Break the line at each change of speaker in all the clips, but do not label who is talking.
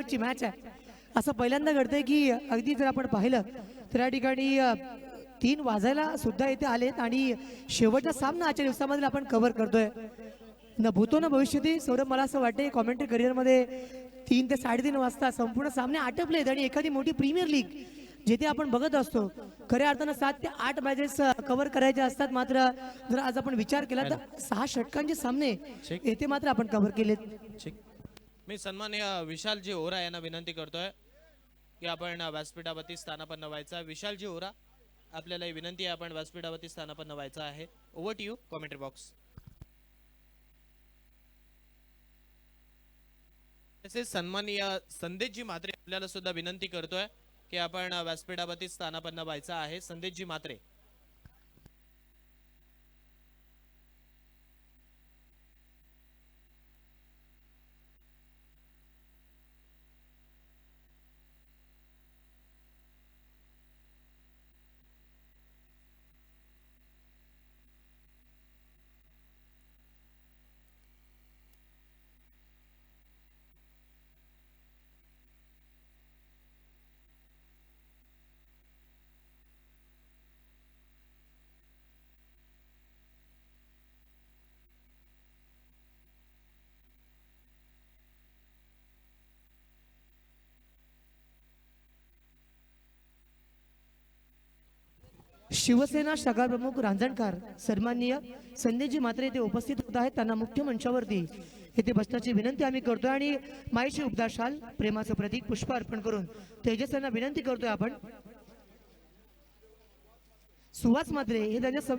शेवटची मॅच आहे. असं पहिल्यांदा घडतंय की अगदी जर आपण पाहिलं तर या ठिकाणी 3 वाजायला सुद्धा इथे आलेत आणि शेवटचा सामना आजच्या दिवसामध्ये आपण कव्हर करतोय. न भूतो न भविष्यती. सौरभ, मला असं वाटतं कॉमेंट्री करिअरमध्ये 3 ते 3:30 वाजता संपूर्ण सामने आटपलेत आणि एखादी मोठी प्रीमियर लीग जिथे आपण बघत असतो खऱ्या अर्थानं 7 ते 8 मॅचेस कव्हर करायचे असतात. मात्र जर आज आपण विचार केला तर 6 षटकांचे सामने येथे मात्र आपण कव्हर केलेत.
मी सन्माननीय विशालजी ओरा यांना विनंती करतोय की आपण व्यासपीठावरती स्थानापन्न व्हायचा. विशालजी ओरा, आपल्याला ही विनंती आहे, आपण व्यासपीठावरती स्थानापन्न व्हायचं आहे. Over to you, commentary box. तसेच सन्माननीय संदेशजी म्हात्रे आपल्याला सुद्धा विनंती करतोय की आपण व्यासपीठावरती स्थानापन्न व्हायचं आहे. संदेशजी म्हात्रे.
शिवसेना शाखा प्रमुख रांजणकर सन्माननीय संदेशजी म्हात्रे येथे उपस्थित होत आहेत. त्यांना मुख्य मंचावरती येथे बसण्याची विनंती आम्ही करतोय आणि माईची उपदाशाल प्रेमाचं प्रतीक पुष्प अर्पण करून तेजस यांना विनंती करतोय आपण. सुहास म्हात्रे हे त्यांच्या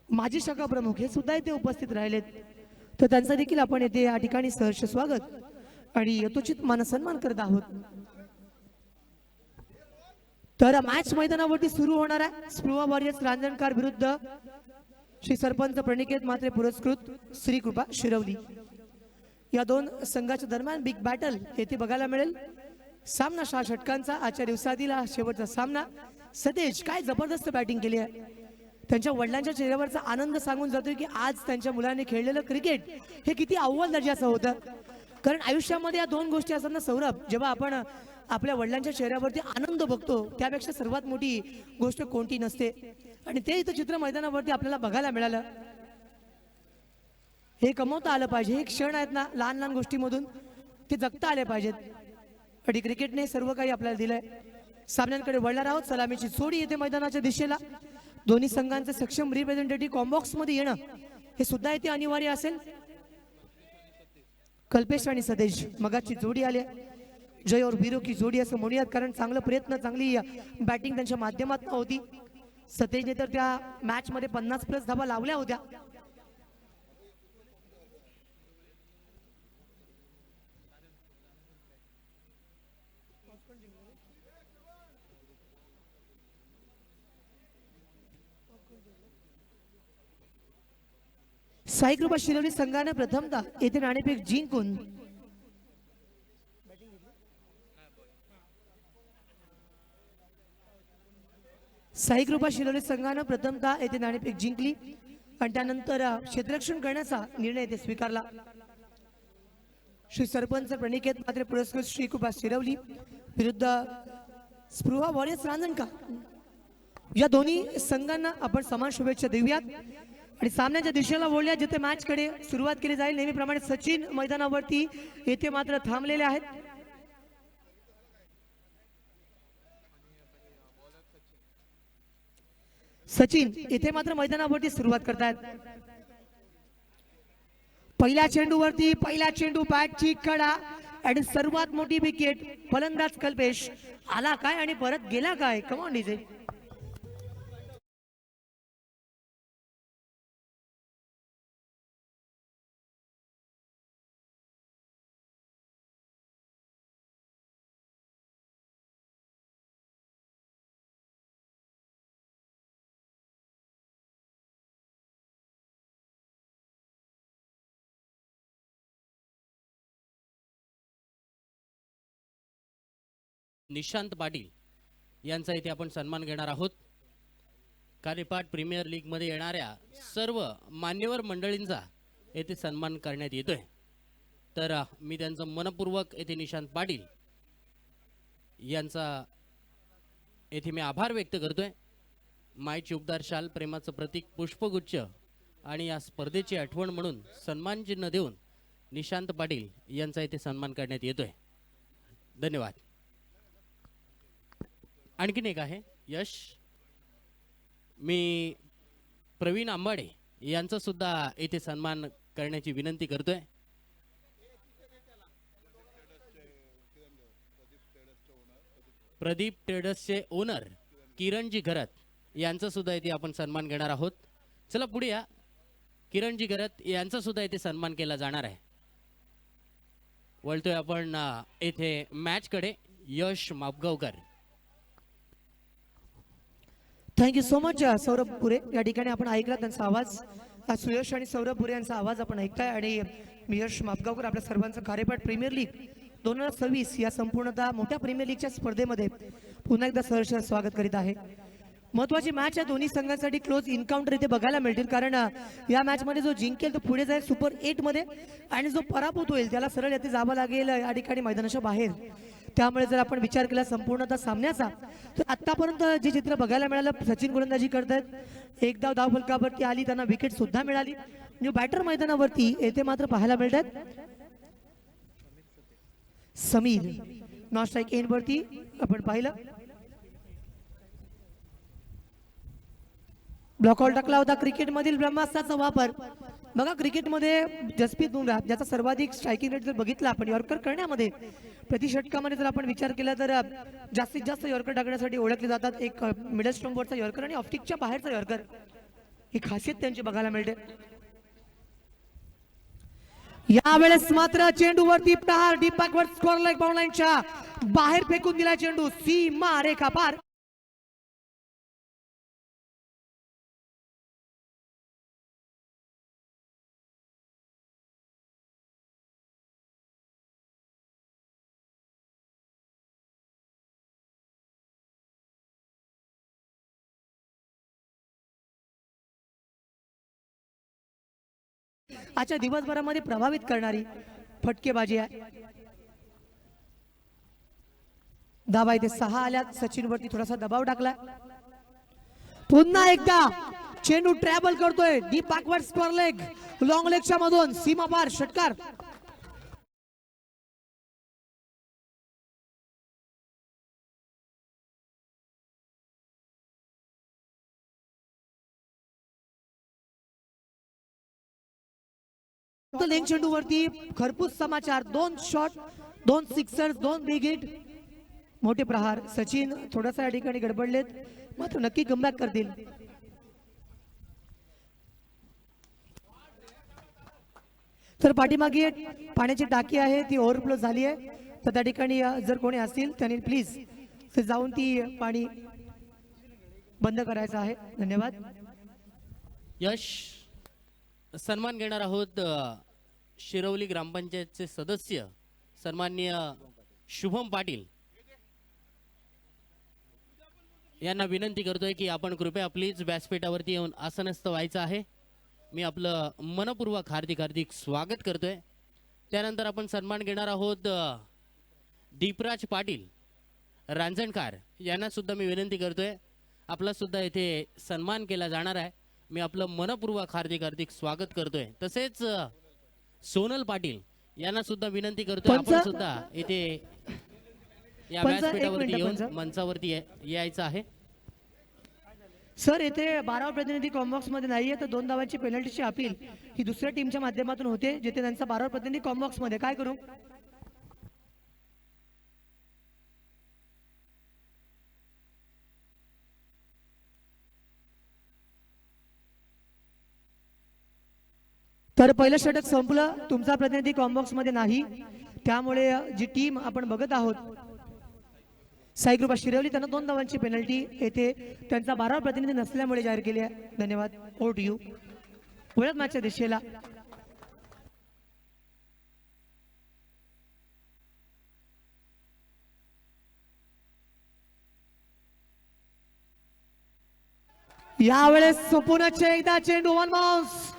माजी शाखा प्रमुख हे सुद्धा इथे उपस्थित राहिलेत, तर त्यांचा देखील आपण येथे या ठिकाणी सहर्ष स्वागत आणि यथोचित मानसन्मान करत आहोत. तर मॅच मैदानावरती सुरू होणार आहे. स्पृहा वॉरियर्स रांजणकर विरुद्ध श्री सरपंच प्रणिकेत म्हात्रे पुरस्कृत श्री कृपा शिरवली. या दोन संघाच्या दरम्यान बिग बॅटल येथे बघायला मिळेल. सामना 6 षटकांचा आजच्या दिवसातील हा शेवटचा सामना. सतेज काय जबरदस्त बॅटिंग केली आहे. त्यांच्या वडिलांच्या चेहऱ्यावरचा आनंद सांगून जातोय की आज त्यांच्या मुलाने खेळलेलं क्रिकेट हे किती अव्वल दर्जाचं होतं. कारण आयुष्यामध्ये या 2 गोष्टी असतात ना सौरभ, जेव्हा आपण आपल्या वडिलांच्या चेहऱ्यावरती आनंद बघतो त्यापेक्षा सर्वात मोठी गोष्ट कोणती नसते. आणि ते इथं चित्र मैदानावरती आपल्याला बघायला मिळालं. हे कमवता आलं पाहिजे. हे क्षण आहेत ना लहान लहान गोष्टीमधून ते जगता आले पाहिजेत. आणि क्रिकेटने सर्व काही आपल्याला दिलंय. सामन्यांकडे वळणार आहोत. सलामीची जोडी येते मैदानाच्या दिशेला. दोन्ही संघांचे सक्षम रिप्रेझेंटेटिव्ह कॉम्बॉक्स मध्ये येणं हे सुद्धा इथे अनिवार्य असेल. कल्पेश आणि सतेज मगाची जोडी आली. जय और वीरो की जोडी असं म्हणूयात, कारण चांगला प्रयत्न, चांगली बॅटिंग त्यांच्या माध्यमातून होती. सतेजने तर त्या मॅच मध्ये 50+ धावा लावल्या होत्या. साई कृपा शिरवली संघाने प्रथमतः येथे नाणेफेक जिंकून साई कृपा शिरवली संघाने प्रथमतः येथे नाणेफेक जिंकली आणि त्यानंतर क्षेत्ररक्षण करण्याचा निर्णय येथे स्वीकारला. श्री सरपंच प्रणिकेत म्हात्रे पुरस्कृत श्री कृपा शिरवली विरुद्ध स्पृहा वॉरियर्स रांजणकर. या दोन्ही संघांना आपण समान शुभेच्छा देऊयात आणि सामन्याच्या दिशेला वळूया जिथे मॅच कडे सुरुवात केली जाईल. नेहमीप्रमाणे सचिन मैदानावरती येथे मात्र थांबलेले आहेत. सचिन इथे मात्र मैदानावरती सुरुवात करतायत. पहिल्या चेंडूवरती पहिला चेंडू बॅटची कडा आणि सर्वात मोठी विकेट. फलंदाज कल्पेश आला काय आणि परत गेला काय. कम ऑन डीजे.
निशांत पाटील यांचा इथे आपण सन्मान घेणार आहोत. कार्यपाठ प्रीमियर लीग मध्ये येणाऱ्या सर्व मान्यवर मंडळींचा येथे सन्मान करण्यात येतोय. तर मी त्यांचं मनपूर्वक येथे निशांत पाटील यांचा येथे मी आभार व्यक्त करतोय. मायची उबदार शाल, प्रेमाचं प्रतीक, पुष्पगुच्छ आणि या स्पर्धेची आठवण म्हणून सन्मान चिन्ह देऊन निशांत पाटील यांचा येथे सन्मान करण्यात येतोय. धन्यवाद. आणखीन एक आहे यश. मी प्रवीण आंबाडे यांचा सुद्धा येथे सन्मान करण्याची विनंती करतोय. प्रदीप ट्रेडर्सचे ओनर किरणजी घरत यांचा सुद्धा इथे आपण सन्मान घेणार आहोत. चला पुढे या. किरणजी घरत यांचा सुद्धा इथे सन्मान केला जाणार आहे. वळतोय आपण येथे मॅच कडे. यश मापगावकर.
थँक्यू सो मच सौरभ पुरे. या ठिकाणी आपण ऐकला त्यांचा आवाज. सुयश आणि सौरभ पुरे यांचा आवाज आपण ऐकताय. आणि मी यश मापगावकर आपल्या सर्वांचं कार्यपाठ प्रीमियर लीग 2026 या संपूर्णतः मोठ्या प्रीमियर लीगच्या स्पर्धेमध्ये पुन्हा एकदा सहर्ष स्वागत करीत आहे. महत्वाची मॅच आहे. दोन्ही संघांसाठी क्लोज इन्काउंटर इथे बघायला मिळतील, कारण या मॅच मध्ये जो जिंकेल तो पुढे जाईल सुपर 8 मध्ये आणि जो पराभूत होईल त्याला सरळ येथे जावं लागेल या ठिकाणी मैदानाच्या बाहेर. त्यामुळे जर आपण विचार केला संपूर्णतः सामन्याचा, तर आतापर्यंत जे चित्र बघायला मिळालं, सचिन गोलंदाजी करतायत. एक धाव फलकावरती आली, त्यांना विकेट सुद्धा मिळाली. न्यू बॅटर मैदानावरती येथे मात्र पाहायला मिळतात समीर. नॉन स्ट्राईक एंड वरती आपण पाहिलं ब्लॉकआउट टाकला होता. क्रिकेटमधील ब्रह्मास्त्राचा वापर बघा. क्रिकेटमध्ये जसप्रीत बुमराह ज्याचा सर्वाधिक स्ट्रायकिंग रेट जर बघितला आपण यॉर्कर करण्यामध्ये, प्रति षटकामध्ये जर आपण विचार केला तर जास्तीत जास्त यॉर्कर टाकण्यासाठी ओळखले जातात. एक मिडल स्टंपवरचा यॉर्कर आणि ऑफटिकच्या बाहेरचा यॉर्कर, ही खासियत त्यांची बघायला मिळते. यावेळेस मात्र चेंडूवरती प्रहार. Deep backward square like bound लाईनच्या बाहेर फेकून दिला चेंडू. सीमा रेखा पार. आजच्या दिवसभरामध्ये प्रभावित करणारी फटकेबाजी आहे. धावा इथे 6 आल्यात. सचिन वरती थोडासा दबाव टाकला. पुन्हा एकदा चेंडू ट्रॅव्हल करतोय. Deep backward square leg, long लेगच्या मधून सीमा पार षटकार. लेग चेंडू वरती खरपूस समाचार. 2 शॉट, 2 सिक्सर्स, 2 बिग हिट, मोठे प्रहार. सचिन थोडासा या ठिकाणी गडबडलेत, मात्र नक्की कमबॅक करतील. तर पाठीमागे पाण्याची टाकी आहे ती ओव्हरफ्लो झाली आहे, तर त्या ठिकाणी जर कोणी असतील त्यांनी प्लीज जाऊन ती पाणी बंद करायचं आहे. धन्यवाद.
यश सन्मान घेणार आहोत शिरवली ग्रामपंचायतचे सदस्य सन्माननीय शुभम पाटील यांना विनंती करतोय की आपण कृपया प्लीज व्यासपीठावरती येऊन आसनस्थ व्हायचं आहे. मी आपलं मनपूर्वक हार्दिक स्वागत करतोय. त्यानंतर आपण सन्मान घेणार आहोत दीपराज पाटील रांजणकार यांना सुद्धा मी विनंती करतोय आपला सुद्धा येथे सन्मान केला जाणार आहे. मी आपलं मनपूर्वक हार्दिक स्वागत करतोय. तसेच सोनल पाटील यांना सुद्धा विनंती करतोय आपण सुद्धा येथे या व्यासपीठावरती येऊन मंचावरती यायचं आहे.
सर येथे 12 प्रतिनिधी कॉम्बॉक्स मध्ये नाहीये, तर 2 धावांची पेनल्टीची अपील ही दुसऱ्या टीमच्या माध्यमातून होते, जिथे त्यांचा 12 प्रतिनिधी कॉम्बॉक्स मध्ये. काय करू? तर पहिलं षटक संपलं. तुमचा प्रतिनिधी कॉम्बॉक्स मध्ये नाही, त्यामुळे जी टीम आपण बघत आहोत साई कृपा शिरवली त्यांना 2 धावांची पेनल्टी येथे त्यांचा 12 प्रतिनिधी नसल्यामुळे जाहीर केली आहे. धन्यवाद. Over to you. वळत मॅचच्या दिशेला यावेळेस पुन्हा एकदा चेंडू वन बाउन्स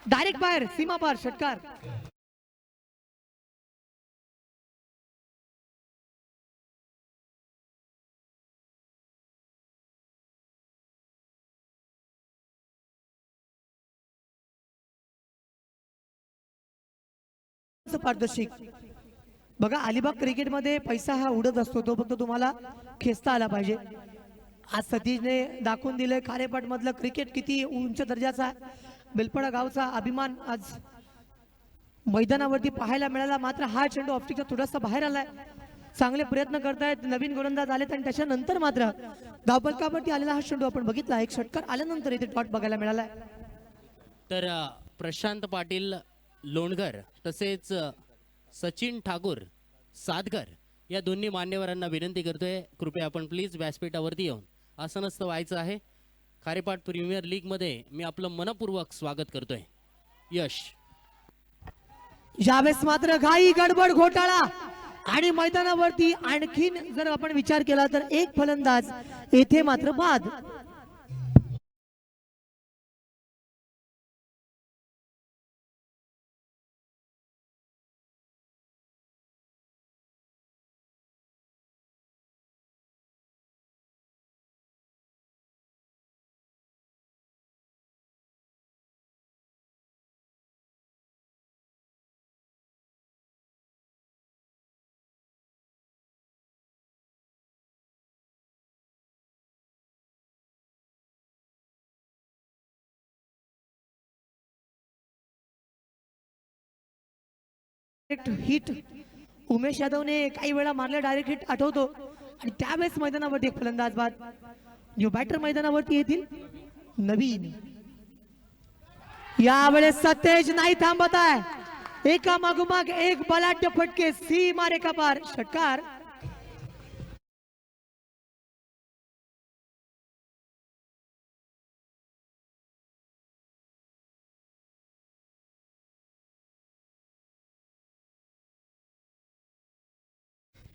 डायरेक्ट बाहेर सीमा पार षटकार. रुपयांचं पारितोषिक. बघा अलिबाग क्रिकेटमध्ये पैसा हा उडत असतो, तो फक्त तुम्हाला खेचता आला पाहिजे. आज सतीशने दाखवून दिलंय खारेपाट मधलं क्रिकेट किती उंच दर्जाचा आहे. बेलपडा गावचा अभिमान आज मैदानावरती पाहायला मिळाला. मात्र हा चेंडू ऑप्टिकचा थोडासा बाहेर आलाय. चांगले प्रयत्न करतायत नवीन गोलंदाज आलेत आणि त्याच्यानंतर मात्र धावफलकावरती आलेला हा चेंडू आपण बघितला. एक षटकार आल्यानंतर इथे डॉट बघायला मिळालाय.
तर प्रशांत पाटील लोणकर तसेच सचिन ठाकूर सादकर या दोन्ही मान्यवरांना विनंती करतोय, कृपया आपण प्लीज व्यासपीठावरती येऊन आसनस्थ व्हायचं आहे. खारेपाट प्रीमियर लीग मध्ये मी आपलं मनपूर्वक स्वागत करतोय. यश
यावेळेस मात्र घाई गडबड घोटाळा आणि मैदानावरती आणखीन जर आपण विचार केला तर एक फलंदाज येथे मात्र बाद. हिट उमेश यादवने काही वेळा मारले डायरेक्ट हिट आठवतो आणि त्यावेळेस मैदानावरती एक फलंदाज बाद. न्यू बॅटर मैदानावरती येतील नवीन. यावेळेस सतेज नाही थांबत आहे. एका मागोमाग एक बलाढ्य फटके सीमा रेखा पार. षटकार.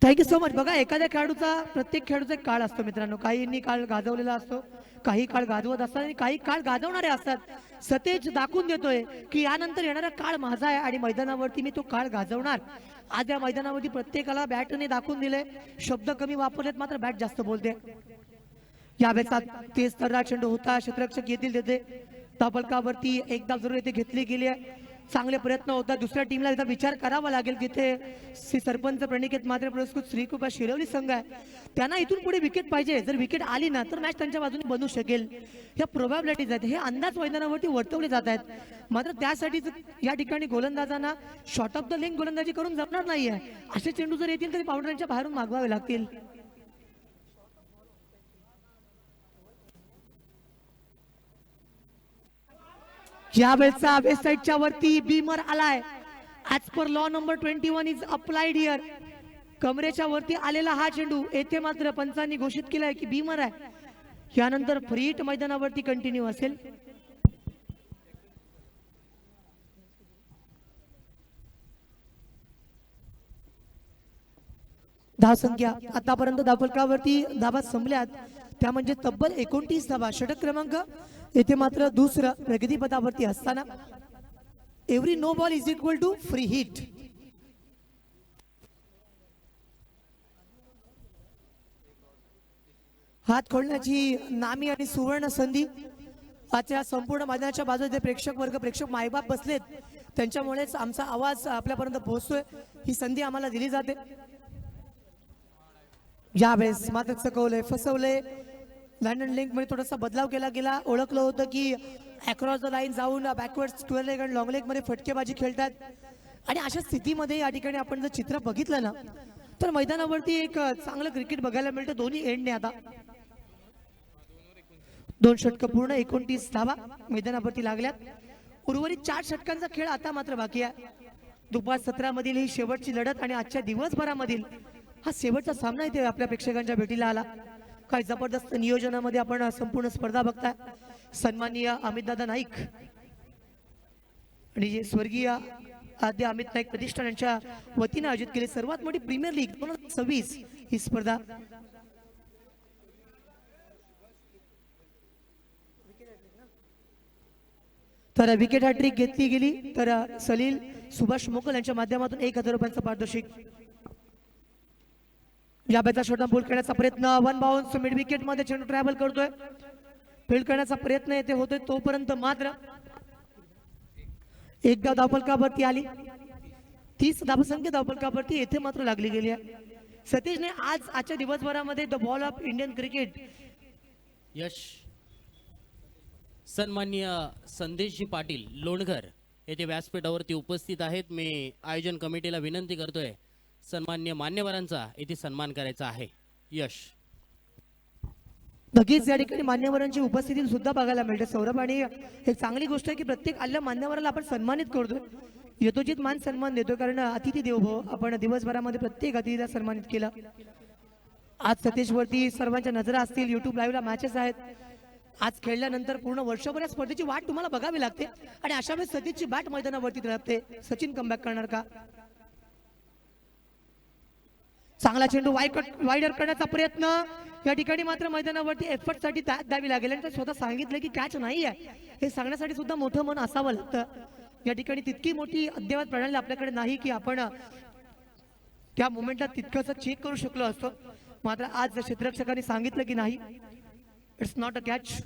Thank you so much. बघा एखाद्या खेळाडूचा प्रत्येक खेळाडूचा एक काळ असतो मित्रांनो. काहींनी काळ गाजवलेला असतो, काही काळ गाजवत असतात आणि काही काळ गाजवणारे असतात. सतेज दाखवून देतोय की यानंतर येणारा काळ माझा आहे आणि मैदानावरती मी तो काळ गाजवणार. आज या मैदानावरती प्रत्येकाला बॅटने दाखवून दिले. शब्द कमी वापरलेत मात्र बॅट जास्त बोलते. यावेळेस तेज तर्रा चेंडू होता. क्षेत्ररक्षक येतील तिथे धावफलकावरती एकदा जरूर येथे घेतली गेली आहे. चांगले प्रयत्न होतात. दुसऱ्या टीमला एकदा विचार करावा लागेल. तिथे श्री सरपंच प्रणिकेत मात्र पुरस्कृत श्रीकृपा शिरवली संघ आहे, त्यांना इथून पुढे विकेट पाहिजे. जर विकेट आली ना तर मॅच त्यांच्या बाजूने बनू शकेल. ह्या प्रोबॅबिलिटीज आहेत, हे अंदाज मैदानावरती वर्तवले जात आहेत. मात्र त्यासाठी या ठिकाणी गोलंदाजांना शॉर्ट ऑफ द लेग गोलंदाजी करून जमणार नाहीये. असे चेंडू जर येतील तरी बाउंड्रीच्या बाहेरून मागवावे लागतील. यावेळेचा वेस्ट साइडच्या वरती बीमर आलाय. As per law number 21 is applied here. कमरेच्या वरती आलेला हा चेंडू येथे मात्र पंचांनी घोषित केलाय की बीमर आहे. यानंतर फ्री हिट मैदानावरती कंटिन्यू असेल. धावसंख्या आतापर्यंत धावफलकावरती धावा संपल्यात त्या म्हणजे तब्बल 29 धावा. षटक क्रमांक येथे मात्र दुसरं प्रगतीपथावरती असताना every no ball is equal to free hit. हात खोलण्याची नामी आणि सुवर्ण संधी आजच्या संपूर्ण मैदानाच्या बाजूला प्रेक्षक वर्ग प्रेक्षक मायबाप बसलेत त्यांच्यामुळेच आमचा आवाज आपल्यापर्यंत पोहोचतोय. ही संधी आम्हाला दिली जाते. यावेळेस मात्र चकवलंय फसवलंय. लंडन लिंक मध्ये थोडासा बदलाव केला गेला. ओळखलं होतं की अक्रॉस द लाईन जाऊन बॅकवर्ड स्क्वेअर लेग आणि लॉंग लेग मध्ये फटकेबाजी खेळतात आणि अशा स्थितीमध्ये या ठिकाणी आपण जर चित्र बघितलं ना तर मैदानावरती एक चांगलं क्रिकेट बघायला मिळतं दोन्ही एंडने. आता 2 षटक पूर्ण 29 धावा मैदानावरती लागल्यात. उर्वरित 4 षटकांचा खेळ आता मात्र बाकी आहे. दुपार 17 मधील ही शेवटची लढत आणि आजच्या दिवसभरामधील हा शेवटचा सामना इथे आपल्या प्रेक्षकांच्या भेटीला आला. काय जबरदस्त नियोजनामध्ये आपण संपूर्ण स्पर्धा बघताय. सन्माननीय अमितदादा नाईक आणि जे स्वर्गीय आद्य अमित नाईक प्रतिष्ठान यांच्या वतीने आयोजित केली सर्वात मोठी प्रीमियर लीग 2026 ही स्पर्धा. तर विकेट हॅट्रिक घेतली गेली तर सलील सुभाष मोकल यांच्या माध्यमातून 1000 रुपयांचं पारितोषिक. या बॅचा छोटा बॉल खेळण्याचा प्रयत्न. 1 बाउन्स मिड विकेट मध्ये चेंडू ट्रॅव्हल करतोय. फील्ड करण्याचा प्रयत्न येथे होतोय तोपर्यंत मात्र एकदा धावफलकावरती आली. 30 धावसंख्या धावफलकावरती येथे मात्र लागली गेली आहे. सतीशने आजच्या दिवसभरामध्ये the ball of Indian cricket
Yash. सन्माननीय संदेशजी पाटील लोणघर येथे व्यासपीठावरती उपस्थित आहेत. मी आयोजन कमिटीला विनंती करतोय सन्माननीय मान्यवरांचा येथे सन्मान करायचा आहे. यश.
नक्कीच या ठिकाणी मान्यवरांची उपस्थिती सुद्धा बघायला मिळते सौरभ, आणि एक चांगली गोष्ट आहे की प्रत्येक आल्या मान्यवराला आपण सन्मानित करतोय, यथोचित मान सन्मान देतो, कारण अतिथी देवो आपण दिवसभरामध्ये प्रत्येक अतिथीला सन्मानित केलं. आज सतीशवरती सर्वांच्या नजरा असतील. युट्यूब लाईव्हला मॅचेस आहेत. आज खेळल्यानंतर पूर्ण वर्षभर या स्पर्धेची वाट तुम्हाला बघावी लागते, आणि अशा वेळेस सतीशची बॅट मैदानावरती धडकते. सचिन कमबॅक करणार का? चांगला चेंडू वाईडर करण्याचा प्रयत्न. या ठिकाणी मात्र मैदानावरती एफर्ट साठी द्यावी लागेल, आणि ते स्वतः सांगितलं की कॅच नाही आहे हे सांगण्यासाठी सुद्धा मोठं मन असावं लागतं. या ठिकाणी तितकी मोठी अद्ययावत प्रणाली आपल्याकडे नाही की आपण त्या मोमेंटला तितकंसं चेक करू शकलो असतो. मात्र आज क्षेत्ररक्षकांनी सांगितलं की नाही, इट्स नॉट अ कॅच.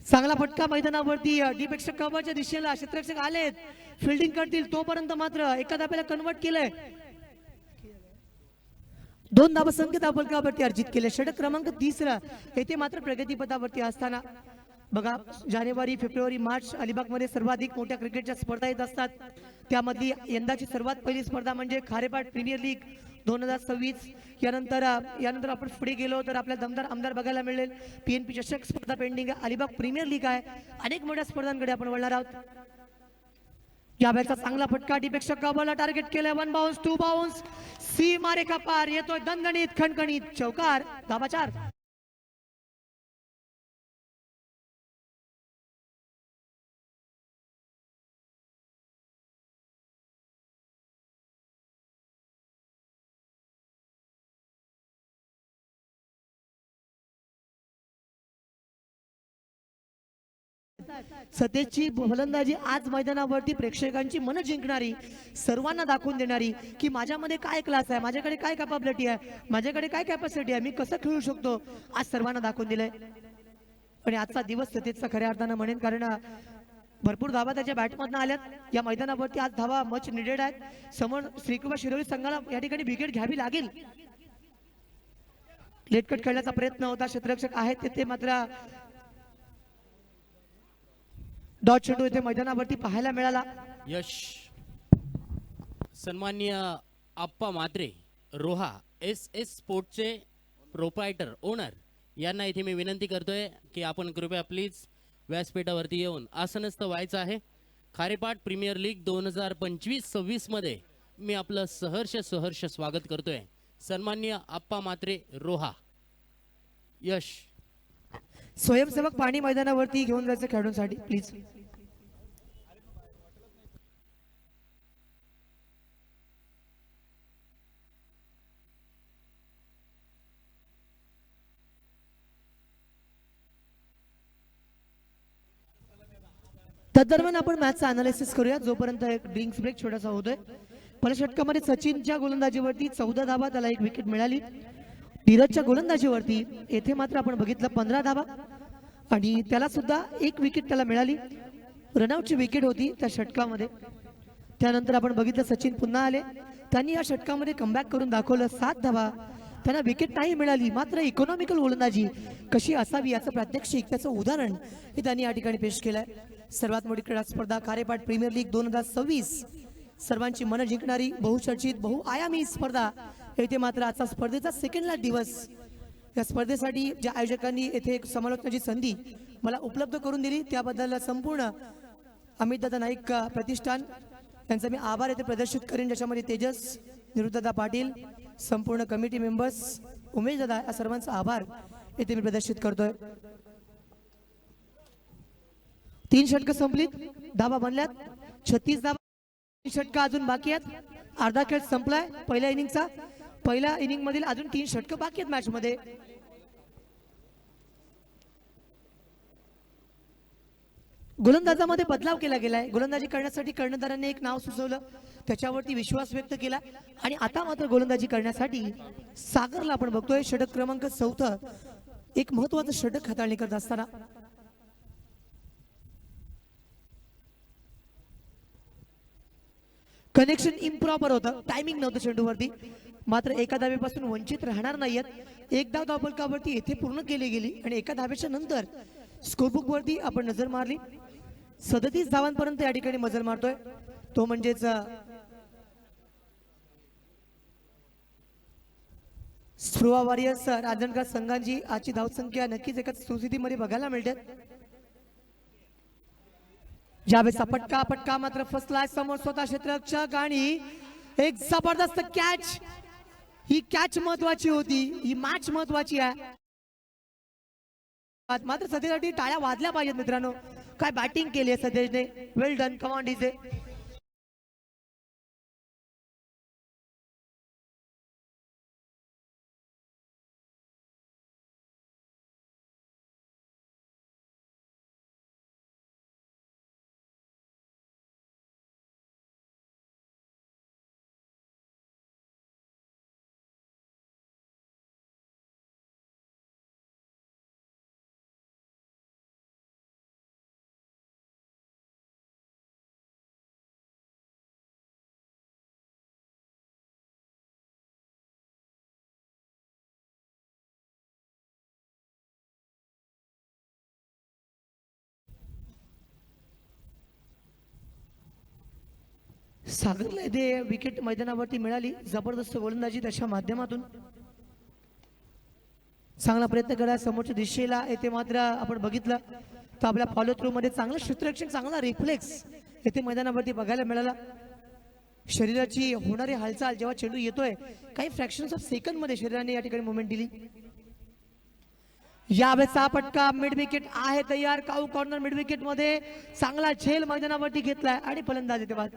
चांगला फटका मैदानावरती डीपेक्षा कव्हरच्या दिशेला क्षेत्ररक्षक आलेत, फिल्डिंग करतील तोपर्यंत मात्र एका धाब्याला कन्वर्ट केलंय. 2 धावसंख्या धावफलकावरती अर्जित केले. षटक क्रमांक 3 येथे मात्र प्रगतीपथावरती असताना बघा, जानेवारी फेब्रुवारी मार्च अलिबागमध्ये सर्वाधिक मोठ्या क्रिकेटच्या स्पर्धा येत असतात. त्यामधली यंदाची सर्वात पहिली स्पर्धा म्हणजे खारेपाट प्रीमियर लीग 2026. यानंतर आपण पुढे गेलो तर आपल्याला दमदार आमदार बघायला मिळेल. PNP चषक स्पर्धा पेंडिंग आहे. अलिबाग प्रीमियर लीग आहे. अनेक मोठ्या स्पर्धांकडे आपण वळणार आहोत. या बॅटचा चांगला फटका डीपेक्षा कव्हरला टार्गेट केलाय. 1 बाउन्स 2 बाउन्स सीमा रेखा पार येतोय दणदणीत खणखणीत चौकार. धाबा 4. सतेजची फलंदाजी आज मैदानावरती प्रेक्षकांची मन जिंकणारी, सर्वांना दाखवून देणारी की माझ्यामध्ये काय क्लास आहे, माझ्याकडे काय कॅपॅबिलिटी आहे, माझ्याकडे काय कॅपॅसिटी आहे, मी कसं खेळू शकतो, आज सर्वांना दाखवून दिलंय. आणि आजचा दिवस सतेजचा खऱ्या अर्थानं म्हणेन, कारण भरपूर धावा त्याच्या बॅटमधनं आल्यात. या मैदानावरती आज धावा मच निडेड आहेत. समोर श्रीकृपा शिरोली संघाला या ठिकाणी विकेट घ्यावी लागेल. लेटकट खेळण्याचा प्रयत्न होता, क्षेत्ररक्षक आहेत तिथे मात्र डॉट चेंडू इथे मैदानावरती पाहायला मिळाला.
यश. सन्माननीय आप्पा मात्रे रोहा SS स्पोर्टचे प्रोप्रायटर ओनर यांना इथे मी विनंती करतोय की आपण कृपया प्लीज व्यासपीठावरती येऊन आसनस्थ व्हायचं आहे. खारेपाट प्रीमियर लीग 2025-26 मध्ये मी आपलं सहर्ष स्वागत करतोय. सन्माननीय आप्पा मात्रे रोहा. यश.
स्वयंसेवक पाणी मैदानावरती घेऊन जायचं खेळाडूंसाठी प्लीज. तदरम्यान आपण मॅचचा अनालिसिस करूया, जोपर्यंत एक ड्रिंक्स ब्रेक छोटासा होतोय. पहिल्या षटकामध्ये सचिनच्या गोलंदाजीवरती 14 धावा, त्याला 1 विकेट मिळाली. धीरजच्या गोलंदाजीवरती येथे मात्र आपण बघितलं 15 धावा आणि त्याला सुद्धा 1 विकेट त्याला मिळाली. रनआउटची विकेट होती त्या षटकामध्ये. त्यानंतर आपण बघितलं सचिन पुन्हा आले, त्यांनी या षटकामध्ये कमबॅक करून दाखवलं. 7 धावा, त्यांना विकेट नाही मिळाली, मात्र इकॉनॉमिकल गोलंदाजी कशी असावी याचं प्रात्यक्षिक, त्याचं उदाहरण हे त्यांनी या ठिकाणी पेश केलंय. सर्वात मोठी क्रीडा स्पर्धा खारेपाट प्रीमियर लीग 2026, सर्वांची मन जिंकणारी बहुचर्चित बहुआयामी स्पर्धा. येथे मात्र आजचा स्पर्धेचा सेकंडला दिवस. या स्पर्धेसाठी ज्या आयोजकांनी येथे एक समालोचनाची संधी मला उपलब्ध करून दिली त्याबद्दल संपूर्ण अमितदादा नाईक प्रतिष्ठान यांचा मी आभार येथे प्रदर्शित करेन, ज्याच्यामध्ये तेजस, निरुद्धदा पाटील, संपूर्ण कमिटी मेंबर्स, उमेश दादा, या सर्वांचा आभार येथे मी प्रदर्शित करतोय. 3 षटकं संपलीत, धावा बनल्यात 36 धावा. 3 षटकं अजून बाकी आहेत. अर्धा खेळ संपलाय पहिल्या इनिंगचा. पहिल्या इनिंग मधील अजून 3 षटकं बाकी आहेत मॅच मध्ये. गोलंदाजामध्ये बदलाव केला गेलाय. गोलंदाजी करण्यासाठी कर्णधारांनी एक नाव सुचवलं, त्याच्यावरती विश्वास व्यक्त केला आणि आता मात्र गोलंदाजी करण्यासाठी सागरला आपण बघतोय. षटक क्रमांक 4, एक महत्वाचं षटक हाताळणी करत असताना कनेक्शन इम्प्रॉपर होतं, टायमिंग नव्हतं चेंडूवरती. मात्र एका धावेपासून वंचित राहणार नाहीयेत. एक धाव धावफलकावरती येथे पूर्ण केली गेली आणि एका धावेच्या नंतर स्कोरबुक वरती आपण नजर मारली, 37 धावांपर्यंत या ठिकाणी मजल मारतोय. तो म्हणजेच स्प्रुवा वॉरियर्स रांजणकर संघांची आजची धावसंख्या नक्कीच एका सुस्थितीमध्ये बघायला मिळते. ज्यावेळेस पटका मात्र फसलाय समोर स्वतः क्षेत्ररक्षक आणि एक जबरदस्त कॅच. ही कॅच महत्वाची होती, ही मॅच महत्वाची आहे. मात्र सध्यासाठी टाळ्या वाजल्या पाहिजेत मित्रांनो. काय बॅटिंग केली आहे सध्याने, वेल डन, कम ऑन डीजे. सागरला इथे विकेट मैदानावरती मिळाली. जबरदस्त गोलंदाजी त्याच्या माध्यमातून चांगला प्रयत्न करा समोरच्या दिशेला. येथे मात्र आपण बघितलं तर आपल्या फॉलो थ्रू मध्ये चांगलं क्षेत्ररक्षण, चांगला रिफ्लेक्स येथे मैदानावरती बघायला मिळाला. शरीराची होणारी हालचाल जेव्हा चेंडू येतोय, काही फ्रॅक्शन्स ऑफ सेकंड मध्ये शरीराने या ठिकाणी मुवमेंट दिली. यावेळेचा पटका मिड विकेट आहे तयार. काऊ कॉर्नर मिड विकेट मध्ये चांगला झेल मैदानावरती घेतलाय आणि फलंदाज येते बाद.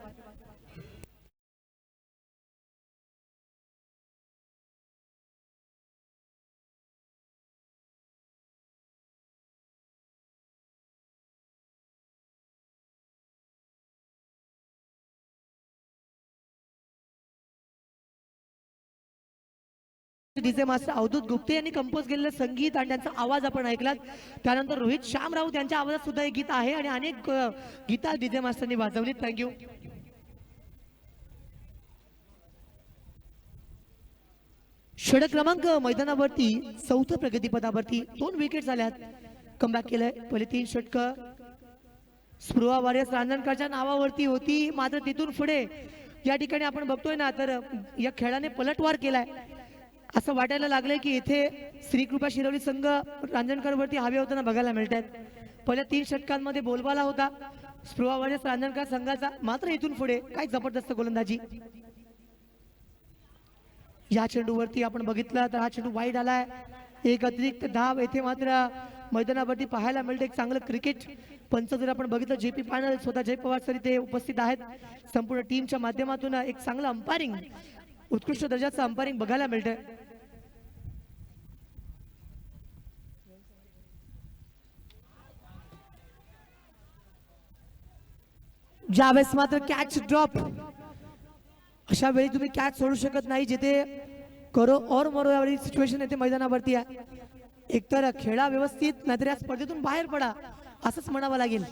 डीजे मास्टर अवधूत गुप्ते यांनी कंपोज केलेलं संगीत आणि त्यांचा आवाज आपण ऐकलात. त्यानंतर रोहित श्याम राऊत यांच्या आवाजात सुद्धा एक गीत आहे आणि अनेक गीता डीजे मास्टरनी वाजवली. थँक्यू. षटक क्रमांक मैदानावरती 4थं प्रगतीपथावरती 2 विकेट झाल्यात. कमबॅक केलंय. पहिले 3 षटक स्प्रुवा वॉरियर्स रांजणकरच्या नावावरती होती, मात्र तिथून पुढे या ठिकाणी आपण बघतोय ना तर या खेळाने पलटवार केलाय. असं वाटायला लागलंय की इथे श्रीकृपा शिरवली संघ रांजणकर वरती हवे होताना बघायला मिळत आहेत. पहिल्या 3 षटकांमध्ये बोलबाला होता स्प्रुवा वॉरियर्स रांजणकर संघाचा, मात्र इथून पुढे काय जबरदस्त गोलंदाजी. या चेंडूवरती आपण बघितलं तर हा चेंडू वाईड आलाय. एक अतिरिक्त धाव येथे मात्र मैदानावरती पाहायला मिळते. एक चांगलं क्रिकेट पंच जर आपण बघितलं, JP पॅनल स्वतः जय पवार सर इथे उपस्थित आहेत. संपूर्ण टीमच्या माध्यमातून एक चांगलं अंपायरिंग, उत्कृष्ट दर्जाचं अंपायरिंग बघायला मिळतंय. ज्यावेळेस मात्र कॅच ड्रॉप, अशा वेळी तुम्ही कॅच सोडू शकत नाही. जिथे करो और मरो यावेळी सिच्युएशन येते मैदानावरती आहे. एकतर खेळा व्यवस्थित, नाहीतर या स्पर्धेतून बाहेर पडा असंच म्हणावं लागेल.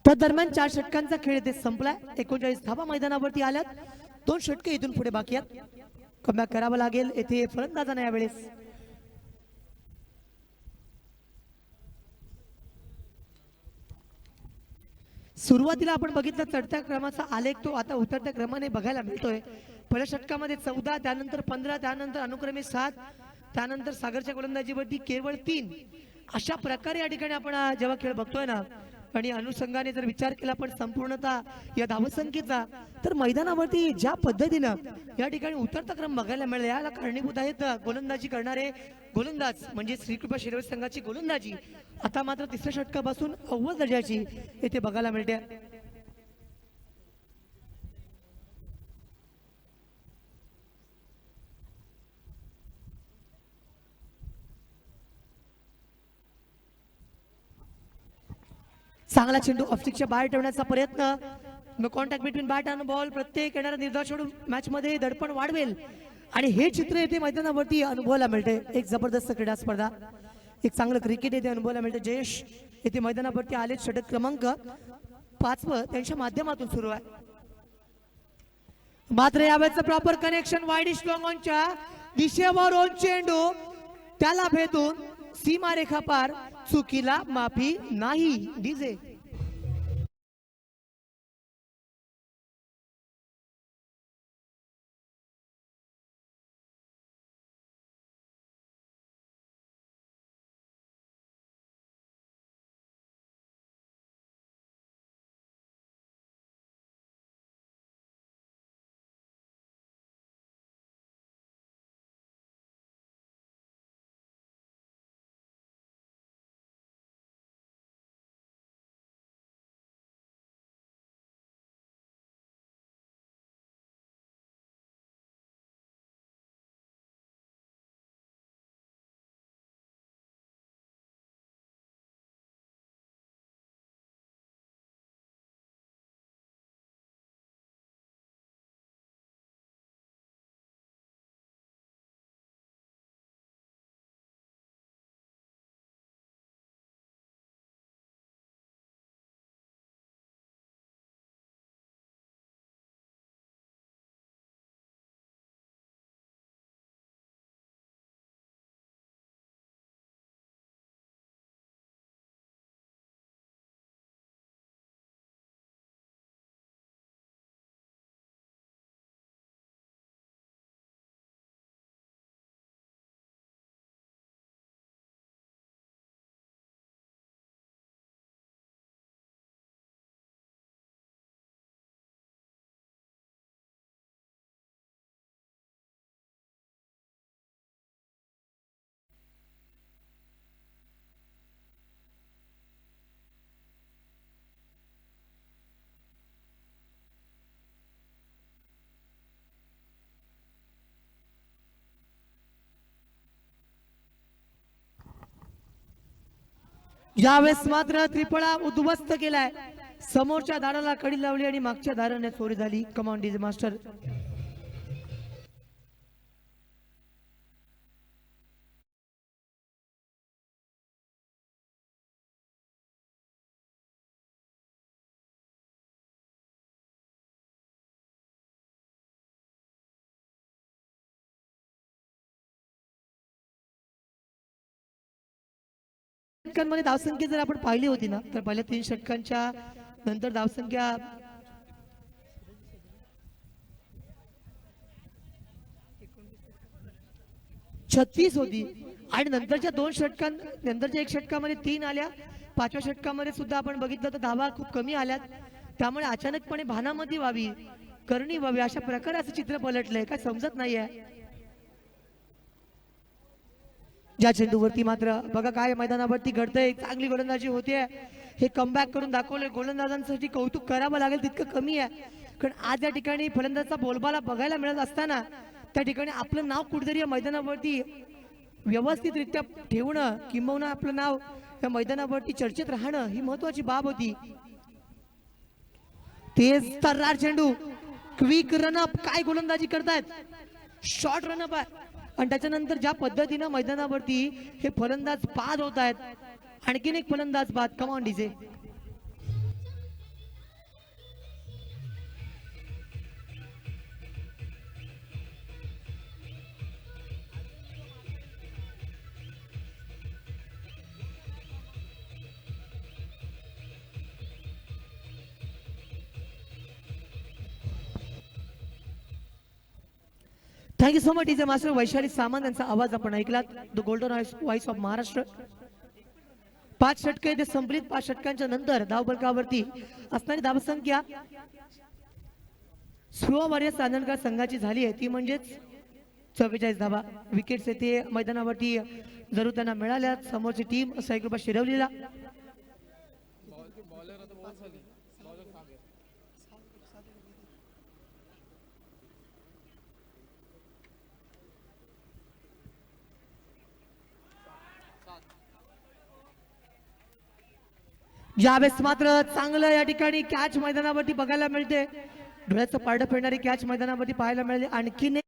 त्या दरम्यान 4 षटकांचा खेळ इथे संपलाय. 39 धावा मैदानावरती आल्यात. 2 षटके इथून पुढे बाकी आहेत. कमबॅक करावं लागेल येथे फलंदाजांना यावेळेस. सुरुवातीला आपण बघितलं चढत्या क्रमाचा आलेख, तो आता उतरत्या क्रमाने बघायला मिळतोय. पहिल्या षटकामध्ये 14, त्यानंतर 15, त्यानंतर अनुक्रमे 7, त्यानंतर सागरच्या गोलंदाजीवरती केवळ 3. अशा प्रकारे या ठिकाणी आपण जेव्हा खेळ बघतोय ना, आणि अनुषंगाने जर विचार केला पण संपूर्णतः या धावसंख्येचा, तर मैदानावरती ज्या पद्धतीनं या ठिकाणी उतरता क्रम बघायला मिळाला, याला कारणीभूत आहेत गोलंदाजी करणारे गोलंदाज, म्हणजे श्रीकृपा शिरवली संघाची गोलंदाजी आता मात्र 3ऱ्या षटकापासून अव्वल दर्जाची येथे बघायला मिळते. चांगला चेंडू ऑफस्टिकच्या बाहेर ठेवण्याचा प्रयत्न. Contact between bat and ball. प्रत्येक येणारा निर्धार चेंडू मॅच मध्ये दडपण वाढवेल आणि हे चित्र येथे मैदानावरती अनुभवायला मिळते. एक जबरदस्त क्रीडा स्पर्धा, एक चांगलं क्रिकेट येथे अनुभवायला मिळते. जयेश येथे मैदानावरती आले. षटक क्रमांक 5 त्यांच्या माध्यमातून सुरू आहे. मात्र यावेळेचं प्रॉपर कनेक्शन वाईडिश लॉंग ऑनच्या दिशेवर ऑन चेंडू त्याला भेटून सीमारेखा पार. चुकीला माफी नाही. डीजे यावेळेस मात्र त्रिफळा उद्ध्वस्त केलाय. समोरच्या दाराला कडी लावली आणि मागच्या दाराने चोरी झाली. Come on DJ master. षटकांमध्ये धावसंख्या जर आपण पाहिली होती ना तर पहिल्या 3 षटकांच्या नंतर धावसंख्या 36 होती आणि नंतरच्या 2 नंतरच्या 1 षटकामध्ये 3 आल्या. 5व्या षटकामध्ये सुद्धा आपण बघितलं तर धावा खूप कमी आल्यात. त्यामुळे अचानकपणे भानामती व्हावी, करणी व्हावी अशा प्रकारे असं चित्र पलटलंय. काय समजत नाहीये. ज्या चेंडूवरती मात्र बघा काय मैदानावरती घडतंय. चांगली गोलंदाजी होते. हे कमबॅक करून दाखवले. गोलंदाजांसाठी कौतुक करावं लागेल तितकं कमी आहे. कारण आज या ठिकाणी फलंदाजाचा बोलबाला बघायला मिळत असताना त्या ठिकाणी आपलं नाव कुठेतरी या मैदानावरती व्यवस्थितरित्या ठेवणं किंबहुना आपलं नाव या मैदानावरती चर्चेत राहणं ही महत्वाची बाब होती. तेज तर्रार चेंडू, क्विक रनअप. काय गोलंदाजी करतायत. शॉर्ट रनअप आहे आणि त्याच्यानंतर ज्या पद्धतीनं मैदानावरती हे फलंदाज बाद होत आहेत. आणखीन एक फलंदाज बाद. Come on DJ. Thank you so much DJ master. Vaishali Samant यांचा आवाज आपण ऐकलात. The golden voice of Maharashtra. 5 षटके इथे संपलीत. 5 षटकांच्या नंतर धावफलकावरती असणारी धावसंख्या स्लो वॉरियर्स चांदणकर संघाची झाली आहे ती म्हणजेच 44 धावा. विकेट्स येथे मैदानावरती जरूर त्यांना मिळाल्या. समोरची टीम साईकृपा शिरवलीला यावेळेस मात्र चांगलं या ठिकाणी कॅच मैदानावरती बघायला मिळते. डोळ्याचं पारडं फेडणारी कॅच मैदानावरती पाहायला मिळाली. आणखीन एक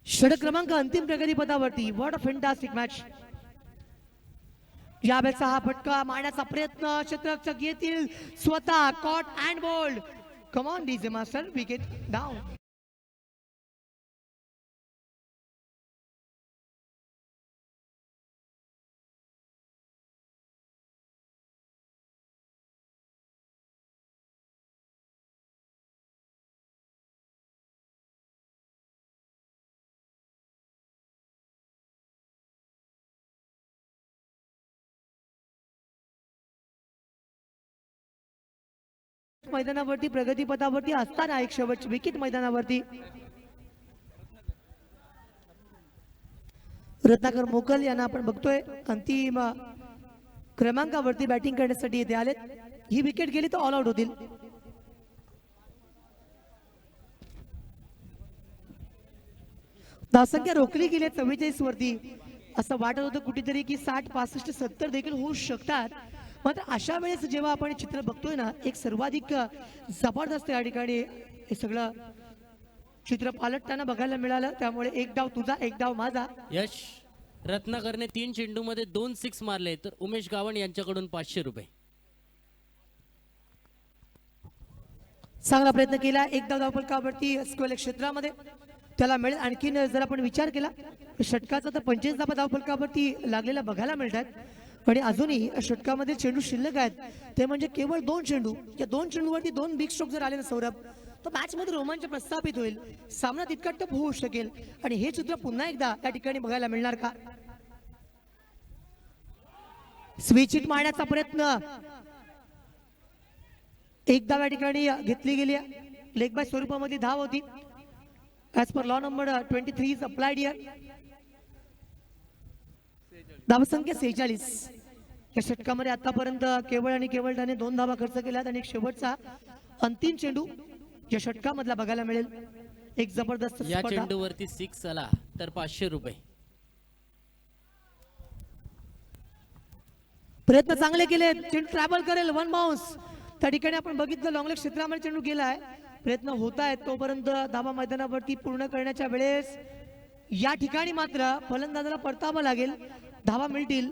षटक क्रमांक अंतिम प्रगतीपथावरती. What a fantastic match. यावेळेचा हा फटका मारण्याचा प्रयत्न क्षेत्ररक्षक येतील स्वतः. Caught and bowled. Come on DJ master. Wicket down. मैदानावरती प्रगतीपथावरती असताना एक शेवटची विकेट मैदानावरती. रत्नाकर मोकल यांना आपण बघतोय अंतिम क्रमांकावरती बॅटिंग करण्यासाठी इथे आलेत. ही विकेट गेली तर ऑल आउट होतील. धावसंख्या रोखली गेली 44 वरती. असं वाटत होतं कुठेतरी की 60, 65, 70 देखील होऊ शकतात. मात्र अशा वेळेस जेव्हा आपण चित्र बघतोय ना, एक सर्वाधिक जबरदस्त या ठिकाणी हे सगळं चित्र पालटताना बघायला मिळालं. त्यामुळे एक डाव तुझा, एक डाव माझा.
यश रत्नाकरने 3 चेंडूमध्ये 2 6 मारले, तर उमेश गावण यांच्याकडून 500 रुपये.
चांगला प्रयत्न केला. एक डाव धावफलकावरती स्क्वेअर क्षेत्रामध्ये त्याला मिळेल. आणखीन जर आपण विचार केला षटकाचा तर 25 धावा धावफलकावरती लागलेला बघायला मिळतात. आणि अजूनही षटकामध्ये चेंडू शिल्लक आहेत, ते म्हणजे केवळ 2 चेंडू. या 2 चेंडूवरती 2 बिग स्ट्रोक जर आले ना सौरभ, तर मॅच मध्ये रोमांच प्रस्थापित होईल. सामना तितका टफ होऊ शकेल. आणि हे चित्र पुन्हा एकदा या ठिकाणी बघायला मिळणार का? स्विच हिट मारण्याचा प्रयत्न एकदा या ठिकाणी घेतली गेली. लेग बाय स्वरूपामध्ये धाव होती. As per law number 23 is applied here. धावसंख्या 46. या षटकामध्ये आतापर्यंत केवळ आणि केवळ त्याने 2 धावा खर्च केल्यात आणि एक शेवटचा अंतिम चेंडू या षटकामधला बघायला मिळेल. एक जबरदस्त
या
स्पर्धा.
चेंडूवरती 6 आला तर 500 रुपये.
प्रयत्न चांगले केले. चेंडू ट्रॅव्हल करेल. 1 बाउन्स. त्या ठिकाणी आपण बघितलं लॉंग लेग क्षेत्रामध्ये चेंडू गेलाय. प्रयत्न होत आहेत तोपर्यंत धावा मैदानावरती पूर्ण करण्याच्या वेळेस या ठिकाणी मात्र फलंदाजाला परतावं लागेल. धावा मिळतील.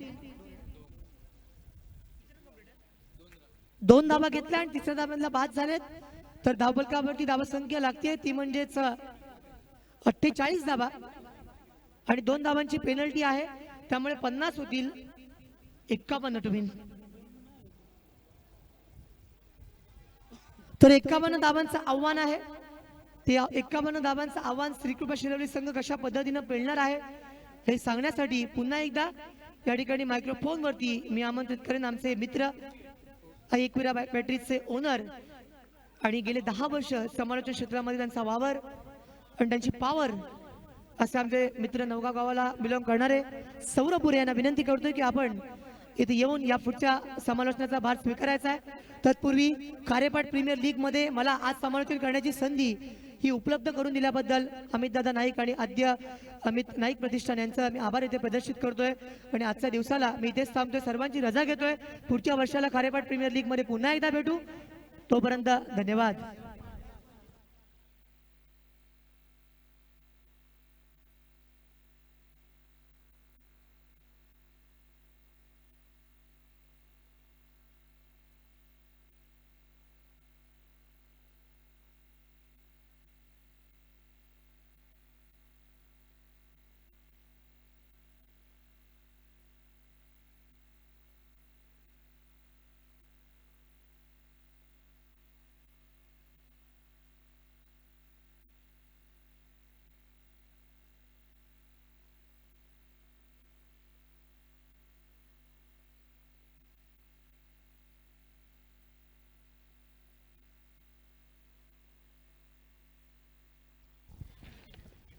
2 धावा घेतल्या आणि तिसऱ्या धाव्याला बाद झालेत. तर धावफलकावरती धावा संख्या लागते ती म्हणजेच 48 धावा आणि 2 धावांची पेनल्टी आहे. त्यामुळे 50 होतील. 51 टू विन. तर 51 धावांचं आव्हान आहे. ते 51 धावांचं आव्हान श्रीकृपा शिरवली संघ कशा पद्धतीनं पेलणार आहे हे सांगण्यासाठी पुन्हा एकदा या ठिकाणी मायक्रोफोन वरती मी आमंत्रित करेन आमचे मित्र एकविरा बॅटरीजचे ओनर आणि गेले 10 वर्ष समालोचन क्षेत्रामध्ये त्यांचा वावर आणि त्यांची पॉवर असे आमचे मित्र नवगाव गावाला बिलॉंग करणारे सौरभ पुरे यांना विनंती करतोय की आपण इथे येऊन या पुढच्या समालोचनाचा भार स्वीकारायचा आहे. तत्पूर्वी खारेपाट प्रीमियर लीग मध्ये मला आज समालोचन करण्याची संधी ही उपलब्ध करून दिल्याबद्दल अमित दादा नाईक आणि आद्य अमित नाईक प्रतिष्ठान यांचा मी आभार इथे प्रदर्शित करतोय. आणि आजच्या दिवसाला मी इथेच थांबतोय. सर्वांची रजा घेतोय. पुढच्या वर्षाला खारेपाट प्रीमियर लीग मध्ये पुन्हा एकदा भेटू. तोपर्यंत धन्यवाद.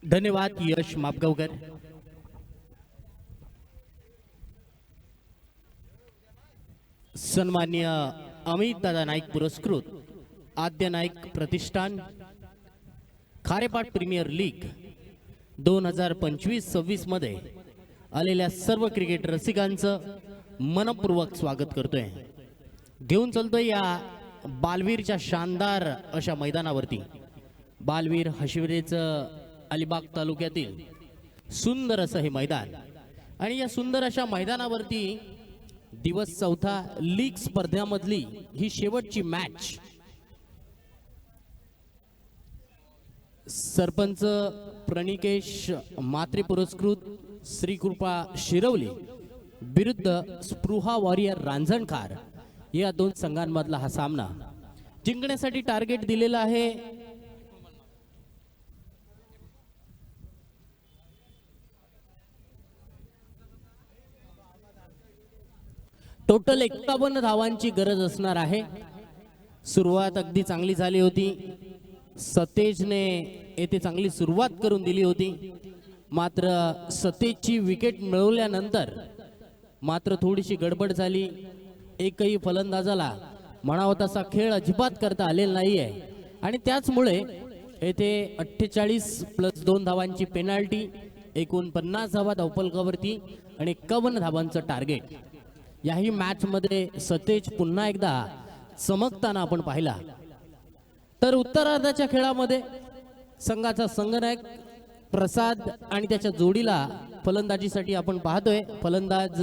धन्यवाद यश मापगावकर. सन्मान्य अमित दादा नाईक पुरस्कृत आद्य नाईक प्रतिष्ठान खारेपाट प्रीमियर लीग 2025-26 मध्ये आलेल्या सर्व क्रिकेट रसिकांचं मनपूर्वक स्वागत करतोय. घेऊन चलतोय या बालवीरच्या शानदार अशा मैदानावरती. बालवीर हशिवरेचं अलिबाग तालुक्यातील सुंदर असं हे मैदान आणि या सुंदर अशा मैदानावरती दिवस चौथा लीग स्पर्धेमधली ही शेवटची मॅच. सरपंच प्रणिकेश मात्रे पुरस्कृत श्रीकृपा शिरवली विरुद्ध स्पृहा वॉरियर रांजणकार या दोन संघांमधला हा सामना. जिंकण्यासाठी टार्गेट दिलेला आहे टोटल 51 धावांची गरज असणार आहे. सुरुवात अगदी चांगली झाली होती. सतेजने येथे चांगली सुरुवात करून दिली होती. मात्र सतेजची विकेट मिळवल्यानंतर मात्र थोडीशी गडबड झाली. एकही फलंदाजाला म्हणावा तसा खेळ अजिबात करता आलेला नाहीये आणि त्याचमुळे येथे 48+2 धावांची पेनाल्टी, एकूण 50 धावा धावफलकावरती आणि 51 धावांचं टार्गेट. याही मॅच मध्ये सतेज पुन्हा एकदा चमकताना आपण पाहिला. तर उत्तरार्धाच्या खेळामध्ये संघाचा संघनायक प्रसाद आणि त्याच्या जोडीला फलंदाजीसाठी आपण पाहतोय. फलंदाज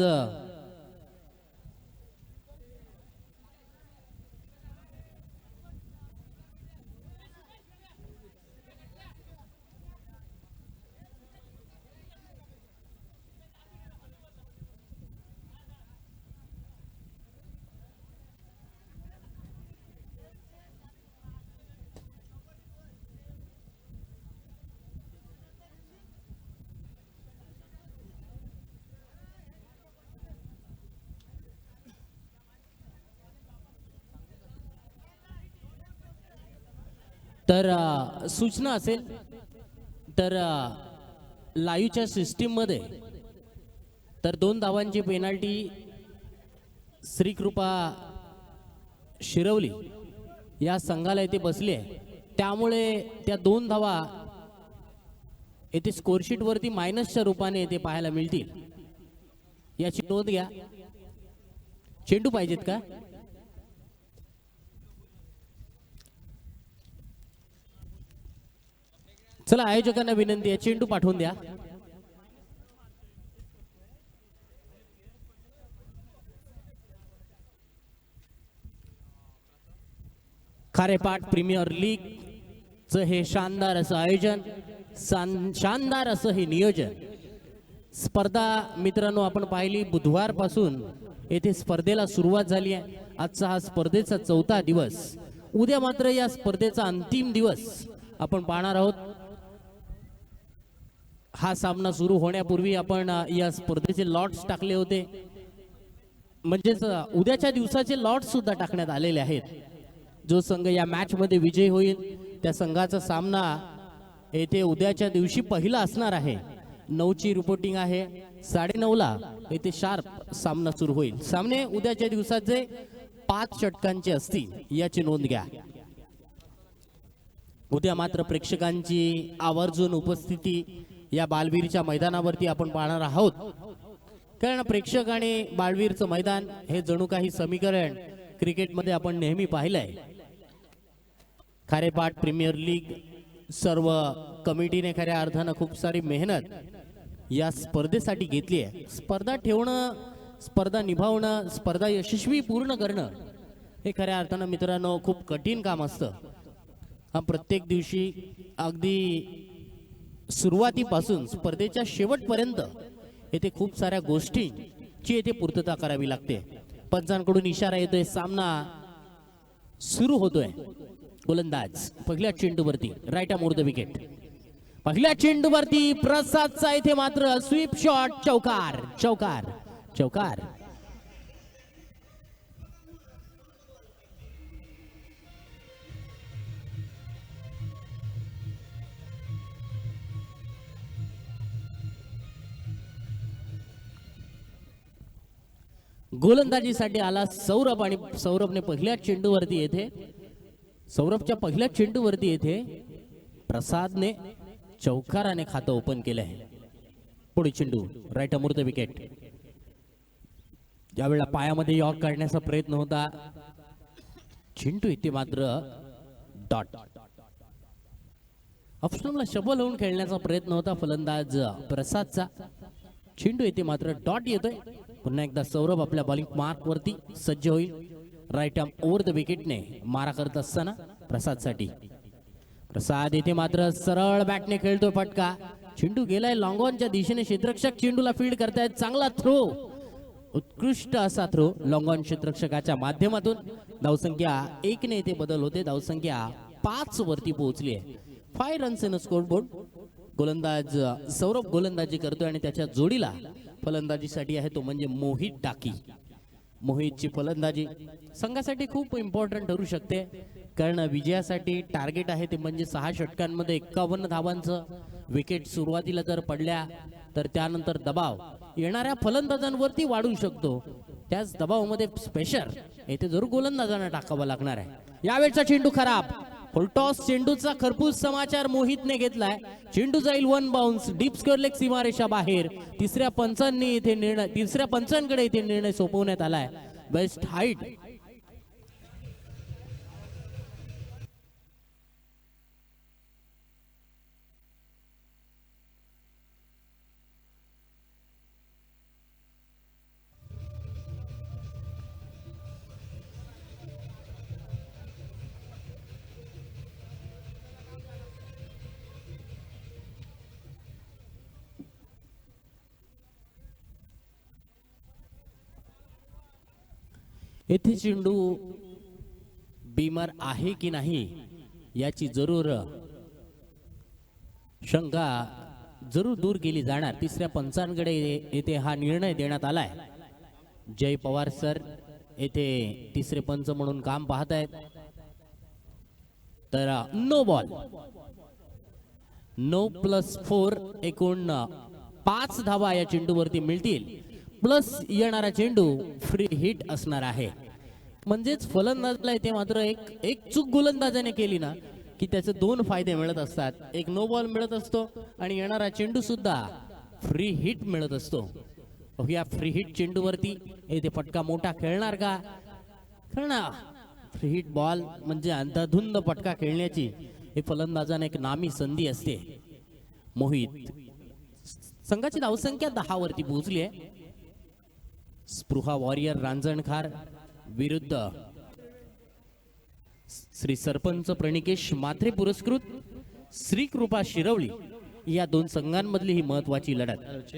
तर सूचना असेल तर लाईव्हच्या सिस्टीम मध्ये तर 2 धावांची पेनाल्टी श्रीकृपा शिरवली या संघाला येथे बसली आहे. त्यामुळे त्या 2 धावा येथे स्कोरशीट वरती मायनसच्या रूपाने येथे पाहायला मिळतील. याची नोंद घ्या. चेंडू पाहिजेत का? चला आयोजकांना विनंती आहे, चेंडू पाठवून द्या. खारेपाट प्रीमियर लीग च हे शानदार असं आयोजन, शानदार असं हे नियोजन. स्पर्धा मित्रांनो आपण पाहिली बुधवारपासून येथे स्पर्धेला सुरुवात झाली आहे. आजचा हा स्पर्धेचा 4था दिवस. उद्या मात्र या स्पर्धेचा अंतिम दिवस आपण पाहणार आहोत. हा सामना सुरू होण्यापूर्वी आपण या स्पर्धेचे लॉट्स टाकले होते, म्हणजेच उद्याच्या दिवसाचे लॉट्स सुद्धा टाकण्यात आलेले आहेत. जो संघ या मॅच मध्ये विजयी होईल त्या संघाचा सामना येथे उद्याच्या दिवशी पहिला असणार आहे. 9ची रिपोर्टिंग आहे. 9:30ला येथे शार्प सामना सुरू होईल. सामने उद्याच्या दिवसाचे 5 षटकांचे असतील याची नोंद घ्या. उद्या मात्र प्रेक्षकांची आवर्जून उपस्थिती या बालवीरच्या मैदानावरती आपण पाहणार आहोत. कारण प्रेक्षक आणि बालवीरचं मैदान हे जणू काही समीकरण क्रिकेटमध्ये आपण नेहमी पाहिलंय. खारेपाट प्रीमियर लीग सर्व कमिटीने खऱ्या अर्थानं खूप सारी मेहनत या स्पर्धेसाठी घेतली आहे. स्पर्धा ठेवणं, स्पर्धा निभावणं, स्पर्धा यशस्वी पूर्ण करणं हे खऱ्या अर्थानं मित्रांनो खूप कठीण काम असतं. हा प्रत्येक दिवशी अगदी सुरुवातीपासून स्पर्धेच्या शेवटपर्यंत येथे खूप साऱ्या गोष्टींची येथे पूर्तता करावी लागते. पंचांकडून इशारा येतोय, सामना सुरू होतोय. गोलंदाज पहिल्या चेंडूवरती राईट मोर द विकेट. पहिल्या चेंडूवरती प्रसादचा इथे मात्र स्वीप शॉट. चौकार चौकार चौकार. गोलंदाजीसाठी आला सौरभ आणि सौरभने पहिल्या चेंडूवरती येथे सौरभच्या पहिल्या चेंडूवरती येथे प्रसादने चौकाराने खातं ओपन केलं आहे. पुढे चेंडू राईट अमूर्त विकेट. यावेळेला पायामध्ये यॉर्क काढण्याचा प्रयत्न होता. चेंडू इथे मात्र डॉट. ऑप्शनला शबल होऊन खेळण्याचा प्रयत्न होता फलंदाज प्रसादचा. चेंडू येथे मात्र डॉट येतोय. पुन्हा एकदा सौरभ आपल्या बॉलिंग मार्क वरती सज्ज होईल. राईट आर्म ओव्हर द विकेटने मारा करत असताना प्रसादसाठी. प्रसाद येथे मात्र सरळ बॅटने खेळतोय फटका. चेंडू गेलाय लॉंग ऑनच्या दिशेने. क्षेत्ररक्षक चेंडूला फील्ड करतायत. चांगला थ्रो, उत्कृष्ट असा थ्रो लॉंग ऑन क्षेत्ररक्षकाच्या माध्यमातून. धावसंख्या 1 ने येथे बदल होते. धावसंख्या 5 वरती पोहोचली आहे. 5 रन्स इन स्कोर बोर्ड. गोलंदाज सौरभ गोलंदाजी करतोय आणि त्याच्या जोडीला फलंदाजीसाठी आहे तो म्हणजे मोहित टाकी. मोहितची फलंदाजी संघासाठी खूप इम्पॉर्टंट ठरू शकते, कारण विजयासाठी टार्गेट आहे ते म्हणजे 6 षटकांमध्ये 51 धावांचं. विकेट सुरुवातीला जर पडल्या तर त्यानंतर दबाव येणाऱ्या फलंदाजांवरती वाढू शकतो. त्याच दबावामध्ये स्पेशर येथे जरूर गोलंदाजांना टाकावा लागणार आहे. यावेळचा चेंडू खराब. फुलटॉस चेंडूचा खरपूस समाचार मोहितने घेतलाय. चेंडू जाईल 1 बाउन्स डीप स्क्वेअर लेग सीमारेषा बाहेर. तिसऱ्या पंचांकडे इथे निर्णय सोपवण्यात आलाय. Best height. येथे चेंडू बीमर आहे की नाही याची जरूर शंका जरूर दूर केली जाणार. तिसऱ्या पंचांकडे येथे हा निर्णय देण्यात आलाय. जय पवार सर येथे तिसरे पंच म्हणून काम पाहत आहेत. तर नो बॉल. नो +4 एकूण 5 धावा या चेंडूवरती मिळतील. प्लस येणारा चेंडू फ्री हिट असणार आहे. म्हणजेच फलंदाजला इथे मात्र एक चूक गोलंदाजाने केली ना की त्याचे 2 फायदे मिळत असतात. एक नो बॉल मिळत असतो आणि येणारा चेंडू सुद्धा फ्री हिट मिळत असतो. या फ्री हिट चेंडूवरती इथे फटका मोठा खेळणार का? खेळणार. फ्री हिट बॉल म्हणजे अंधाधुंद फटका खेळण्याची हे फलंदाजाने एक नामी संधी असते. मोहित संघाची धावसंख्या 10 वरती पोहोचली आहे. स्पृहा वॉरियर रांजणखार विरुद्ध श्री सरपंच प्रणिकेश मात्रे पुरस्कृत श्री कृपा शिरवली या 2 संघांमधली ही महत्वाची लढत.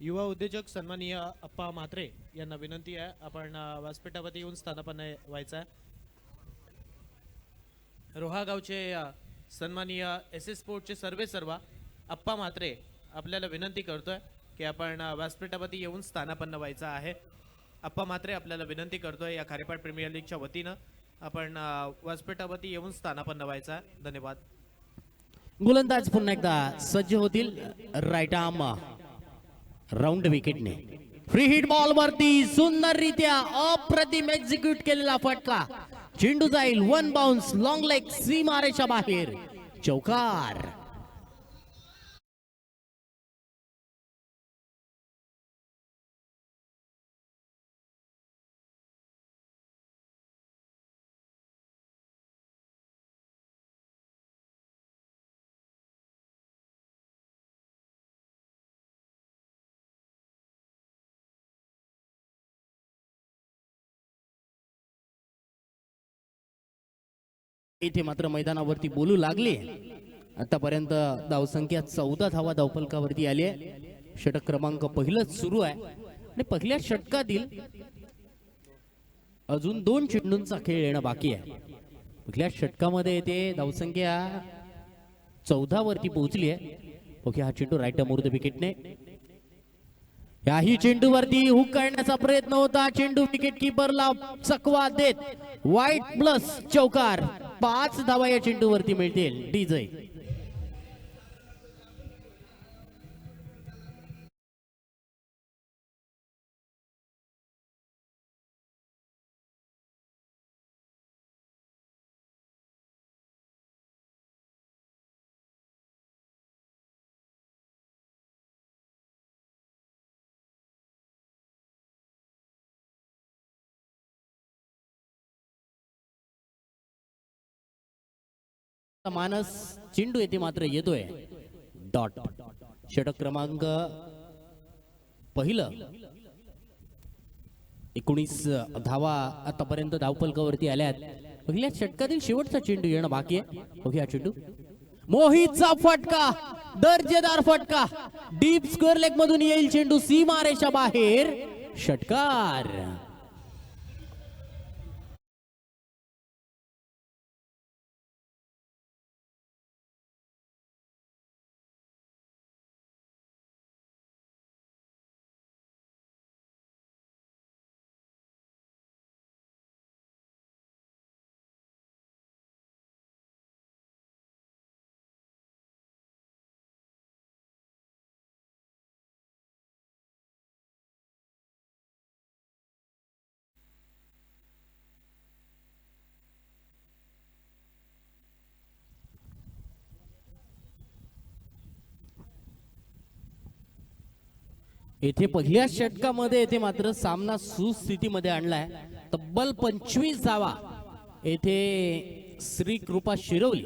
युवा उद्योजक सन्माननीय अप्पा म्हात्रे यांना विनंती आहे आपण व्यासपीठावरती येऊन स्थानापन्न व्हायचं आहे. रोहा गावचे सन्माननीय SS स्पोर्टचे सर्वेसर्वा अप्पा म्हात्रे आपल्याला विनंती करतोय की आपण व्यासपीठावरती येऊन स्थानापन्न व्हायचं आहे. अप्पा म्हात्रे आपल्याला विनंती करतोय या खारेपाट प्रीमियर लीगच्या वतीनं आपण व्यासपीठावरती येऊन स्थानापन्न व्हायचं आहे. धन्यवाद.
गोलंदाज पुन्हा एकदा सज्ज होतील. राईट आर्म राऊंड विकेटने फ्री हिट बॉल वरती सुंदररित्या अप्रतिम एक्झिक्यूट केलेला फटका. चेंडू जाईल 1 बाउन्स लॉंग लेग सीमारेषा बाहेर. चौकार. इथे मात्र मैदानावरती बोलू लागले. आतापर्यंत धावसंख्या 14 धावा धावफलकावरती आली आहे. षटक क्रमांक पहिलंच सुरू आहे आणि पहिल्या षटकातील अजून 2 चेंडूंचा खेळ येणं बाकी आहे. पहिल्या षटकामध्ये येते धावसंख्या 14 वरती पोहोचली आहे. ओके, हा चेंडू राईट अमूर्त विकेटने. याही चेंडूवरती हुक करण्याचा प्रयत्न होता. चेंडू विकेट किपरला चकवा देत वाईट प्लस चौकार. 5 धावा या चेंडूवरती मिळतील. डीजे मानस चेंडू येथे मात्र येतोय डॉट. षटक क्रमांक पहिलं 19 धावा आतापर्यंत धावफलकावरती आल्यात. पहिल्या षटकातील शेवटचा चेंडू येणं बाकी आहे. बघूया चेंडू. मोहितचा फटका, दर्जेदार फटका, डीप स्क्वेअर लेग मधून येईल चेंडू सीमारेषा बाहेर. षटकार. येथे पहिल्या षटकामध्ये येथे मात्र सामना सुस्थितीमध्ये आणलाय. तब्बल 25 धावा येथे श्री कृपा शिरवली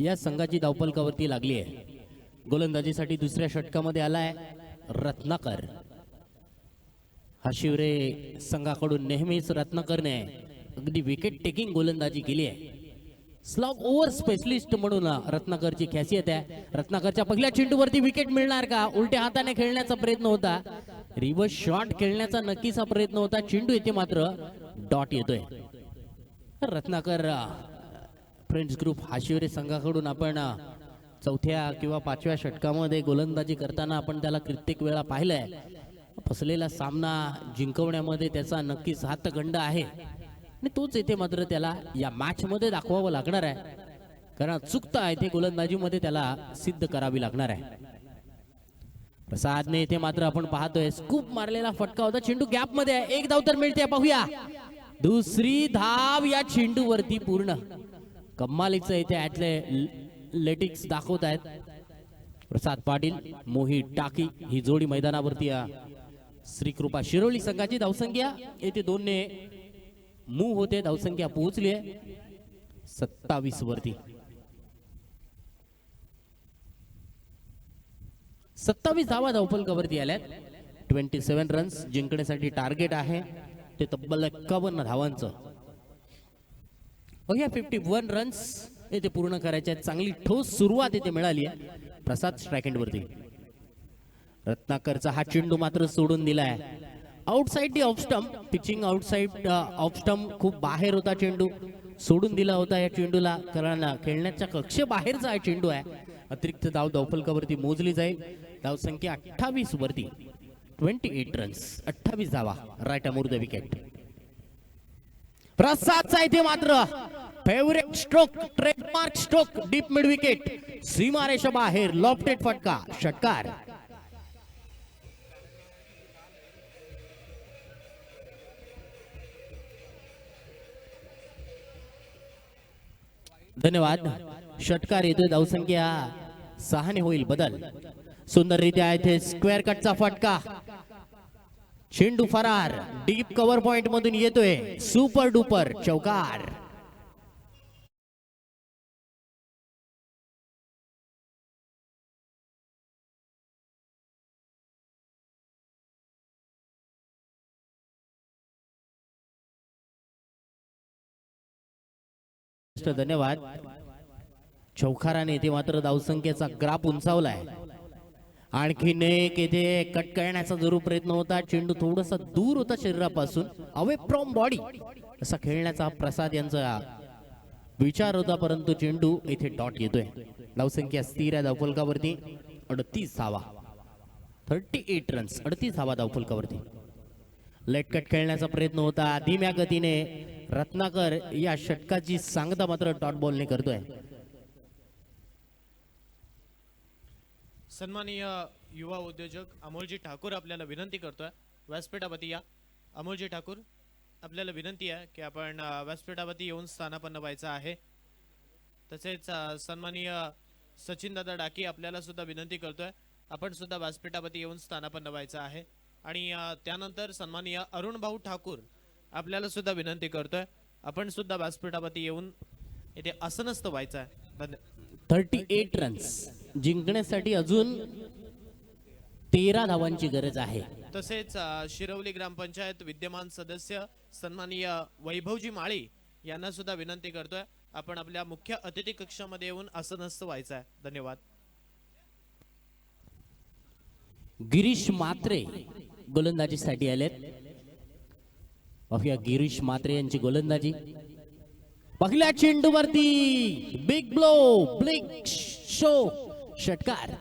या संघाची धावफलकावरती लागली आहे. गोलंदाजीसाठी दुसऱ्या षटकामध्ये आलाय रत्नाकर. हा शिवरे संघाकडून नेहमीच रत्नाकरने अगदी विकेट टेकिंग गोलंदाजी केली आहे. स्लॉग ओव्हर स्पेशलिस्ट म्हणून रत्नाकरची खासियत आहे. रत्नाकरच्या पहिल्या चेंडूवरती विकेट मिळणार का? उलट्या हाताने खेळण्याचा प्रयत्न होता, रिव्हर्स शॉट खेळण्याचा नक्कीचा प्रयत्न होता. चेंडू येथे मात्र डॉट येतोय. रत्नाकर फ्रेंड्स ग्रुप हाशिवरे संघाकडून आपण चौथ्या किंवा पाचव्या षटकामध्ये गोलंदाजी करताना आपण त्याला कित्येक वेळा पाहिलंय. फसलेला सामना जिंकवण्यामध्ये त्याचा नक्कीच हातखंड आहे आणि तोच येथे मात्र त्याला या मॅच मध्ये दाखवावं लागणार आहे. कारण चुकता आहे ते गोलंदाजीमध्ये त्याला सिद्ध करावी लागणार आहे. प्रसादने इथे मात्र आपण पाहतोय स्कूप मारलेला फटका होता. चेंडू गॅप मध्ये आहे. एक धाव तर मिळते. पाहूया दुसरी धाव या चेंडूवरती पूर्ण. कमालीचं इथे ॲथलेटिक्स दाखवत आहेत प्रसाद पाटील, मोहित टाकी ही जोडी मैदानावरती श्री कृपा शिरोली संघाची. धावसंख्या येथे 2 ने मूव होते. धावसंख्या पोहोचली आहे 27 वरती. 27 धावा धावफलकावरती आल्यात. 27 रन्स जिंकण्यासाठी टार्गेट आहे ते तब्बल 51 धावांचं. बघूया 51 रन्स येथे पूर्ण करायचे. चांगली ठोस सुरुवात येथे मिळाली आहे प्रसाद स्ट्राइक एंड वरती. रत्नाकरचा हा चेंडू मात्र सोडून दिलाय outside the off stump. Pitching outside off stump. खूप बाहेर होता चेंडू, सोडून दिला होता या चेंडूला, कारण खेळण्याच्या कक्षेबाहेरचा हा चेंडू आहे. अतिरिक्त धाव धावफलकावरती मोजली जाईल. धावसंख्या 28 वरती. 28 रन्स, 28 धावा. Right arm over the wicket. प्रसादचा इथे मात्र favourite stroke, trademark stroke, deep mid wicket, सीमारेषा बाहेर. लॉफ्टेड फटका. षटकार. धन्यवाद. षटकार येतोय. धावसंख्या 6 ने होईल बदल. सुंदररित्या इथे स्क्वेअर कटचा फटका. चेंडू फरार. डीप कव्हर पॉइंट मधून येतोय. सुपर डुपर चौकार. धन्यवाद. चौकाराने इथे मात्र धावसंख्येचा ग्राफ उंचावलाय. आणखीन एक येथे कट करण्याचा जरूर प्रयत्न होता. चेंडू थोडासा दूर होता शरीरापासून, अवे फ्रॉम बॉडी असा खेळण्याचा प्रसाद यांचा विचार होता, परंतु चेंडू इथे डॉट येतोय. धावसंख्या स्थिर आहे धावफलकावरती 38 धावा. 38 रन्स, 38 धावा धावफलकावरती. लेट कट खेळण्याचा प्रयत्न होता धीम्या गतीने. रत्नाकर या षटकाची सांगता मात्र डॉट बॉलने करतोय.
सन्माननीय युवा उद्योजक अमोलजी ठाकूर आपल्याला विनंती करतोय व्यासपीठावरती या. अमोलजी ठाकूर आपल्याला विनंती आहे की आपण व्यासपीठावरती येऊन स्थानापन्न व्हायचं आहे. तसेच सन्माननीय सचिन दादा डाकी आपल्याला सुद्धा विनंती करतोय आपण सुद्धा व्यासपीठावरती येऊन स्थानापन्न व्हायचं आहे. आणि त्यानंतर सन्माननीय अरुण भाऊ ठाकूर आपल्याला सुद्धा विनंती करतोय आपण सुद्धा व्यासपीठावरती येऊन इथे आसनस्थ व्हायचं आहे. धन्यवाद.
38 रन्स जिंकण्यासाठी अजून 13 धावांची गरज आहे.
तसेच शिरवली ग्रामपंचायत विद्यमान सदस्य सन्माननीय वैभवजी माळी यांना सुद्धा विनंती करतोय आपण आपल्या मुख्य अतिथी कक्षामध्ये येऊन आसनस्थ व्हायचं आहे. धन्यवाद.
गिरीश म्हात्रे गोलंदाजीसाठी आलेत. पाहूया गिरीश म्हात्रे यांची गोलंदाजी. पहिल्या चेंडूवरती बिग ब्लो ब्लिक शो षटकार.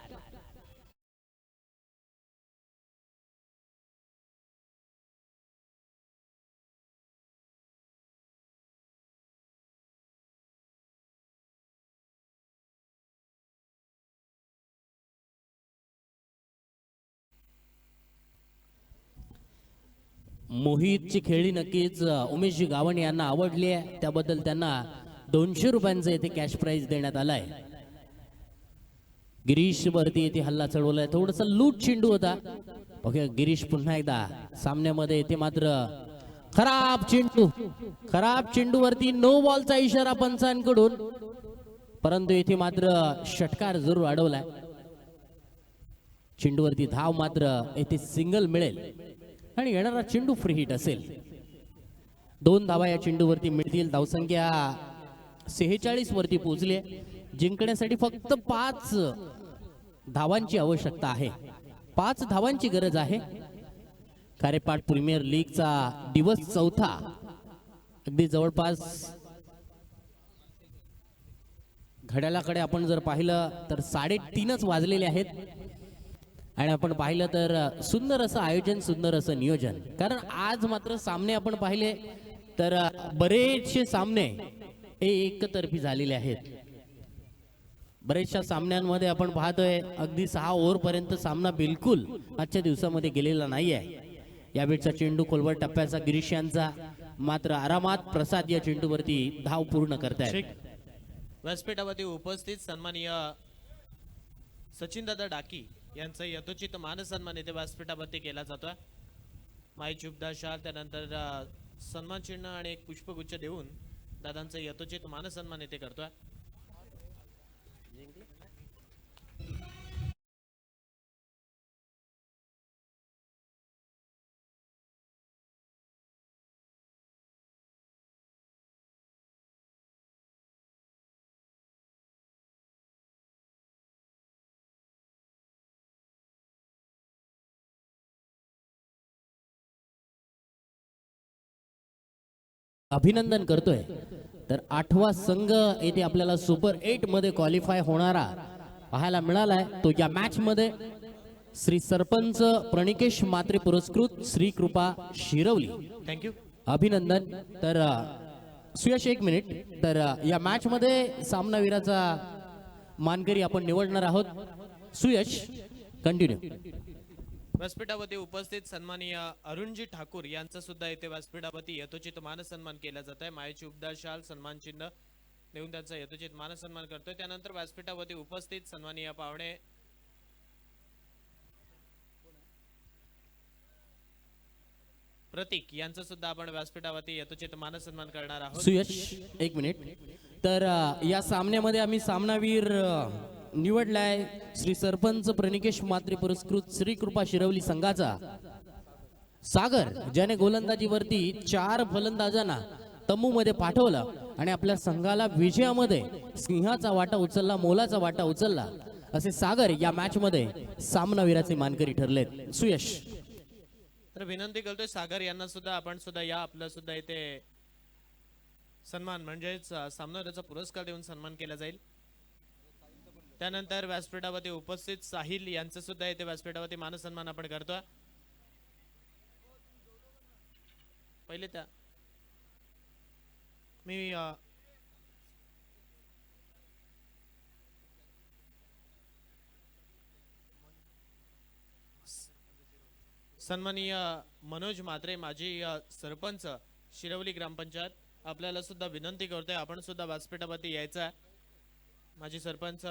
मोहितची खेळी नक्कीच उमेशजी गावण यांना आवडली आहे. त्याबद्दल त्यांना 200 रुपयांचं येथे कॅश प्राइज देण्यात आलाय. गिरीश वरती येथे हल्ला चढवलाय. थोडसा लूट चेंडू होता. ओके गिरीश पुन्हा एकदा सामन्यामध्ये येथे मात्र खराब चेंडूवरती नो बॉलचा इशारा पंचांकडून, परंतु येथे मात्र षटकार जरूर अडवलाय. चेंडूवरती धाव मात्र येथे सिंगल मिळेल आणि येणारा चेंडू फ्री हिट असेल. 2 धावा या चेंडूवरती मिळतील. धावसंख्या 46 वरती पोहोचली आहे. जिंकण्यासाठी फक्त 5 धावांची आवश्यकता आहे. 5 धावांची गरज आहे. खारेपाट प्रीमियर लीगचा दिवस 4था अगदी जवळपास घड्याळाकडे आपण जर पाहिलं तर 3:30 वाजलेले आहेत आणि आपण पाहिलं तर सुंदर असं आयोजन, सुंदर असं नियोजन. कारण आज मात्र सामने आपण पाहिले तर बरेचसे सामने हे एकतर्फी झालेले आहेत. बरेचशा सामन्यांमध्ये आपण पाहतोय अगदी 6 ओव्हर पर्यंत सामना बिलकुल आजच्या दिवसामध्ये गेलेला नाही आहे. यावेळचा चेंडू खोलवर टप्प्याचा गिरीश यांचा मात्र आरामात प्रसाद या चेंडूवरती धाव पूर्ण करतायत.
व्यासपीठावरती उपस्थित सन्माननीय सचिनदादा डाकी यांचा यथोचित मानसन्मान येथे व्यासपीठावरती केला जातोय. माई चुबदा शाल त्यानंतर सन्मान चिन्ह आणि एक पुष्पगुच्छ देऊन दादांचा यथोचित मानसन्मान येथे करतोय.
अभिनंदन करतोय. तर 8वा संघ येथे आपल्याला सुपर 8 मध्ये क्वालिफाय होणारा पाहायला मिळालाय. तो या मॅच मध्ये श्री सरपंच प्रणिकेश म्हात्रे पुरस्कृत श्री कृपा शिरवली.
थँक्यू.
अभिनंदन. तर सुयश 1 मिनिट. तर या मॅच मध्ये सामनावीराचा मानकरी आपण निवडणार आहोत. सुयश कंटिन्यू.
व्यासपीठावरती उपस्थित सन्माननीय अरुणजी ठाकूर यांचा सुद्धा येथे व्यासपीठावरती यथोचित मानसन्मान केला जात आहे. मायेची उपदार शाल सन्मान चिन्ह देऊन त्यांचा यथोचित मानसन्मान करतोय. त्यानंतर व्यासपीठावरती उपस्थित सन्माननीय पाहुणे प्रतीक यांचा सुद्धा आपण व्यासपीठावरती यथोचित मानसन्मान करणार आहोत.
सुयश 1 मिनिट. तर या सामन्यामध्ये आम्ही सामनावीर निवडलाय श्री सरपंच प्रणिकेश म्हात्रे पुरस्कृत श्री कृपा शिरवली संघाचा सागर, ज्याने गोलंदाजीवरती 4 फलंदाजांना तंबू मध्ये पाठवलं आणि आपल्या संघाला विजयामध्ये सिंहाचा वाटा उचलला, मोलाचा वाटा उचलला. असे सागर या मॅच मध्ये सामनावीराचे मानकरी ठरलेत. सुयश.
तर विनंती करतोय सागर यांना सुद्धा आपण सुद्धा या आपलं सुद्धा इथे सन्मान म्हणजेच सामनावीराचा पुरस्कार देऊन सन्मान केला जाईल. त्यानंतर व्यासपीठावरती उपस्थित साहिल यांचं सुद्धा इथे व्यासपीठावरती मानसन्मान आपण करतोय. पहिले त्या मी सन्माननीय मनोज म्हात्रे माजी सरपंच शिरवली ग्रामपंचायत आपल्याला सुद्धा विनंती करतोय आपण सुद्धा व्यासपीठावरती यायचं आहे. माजी सरपंच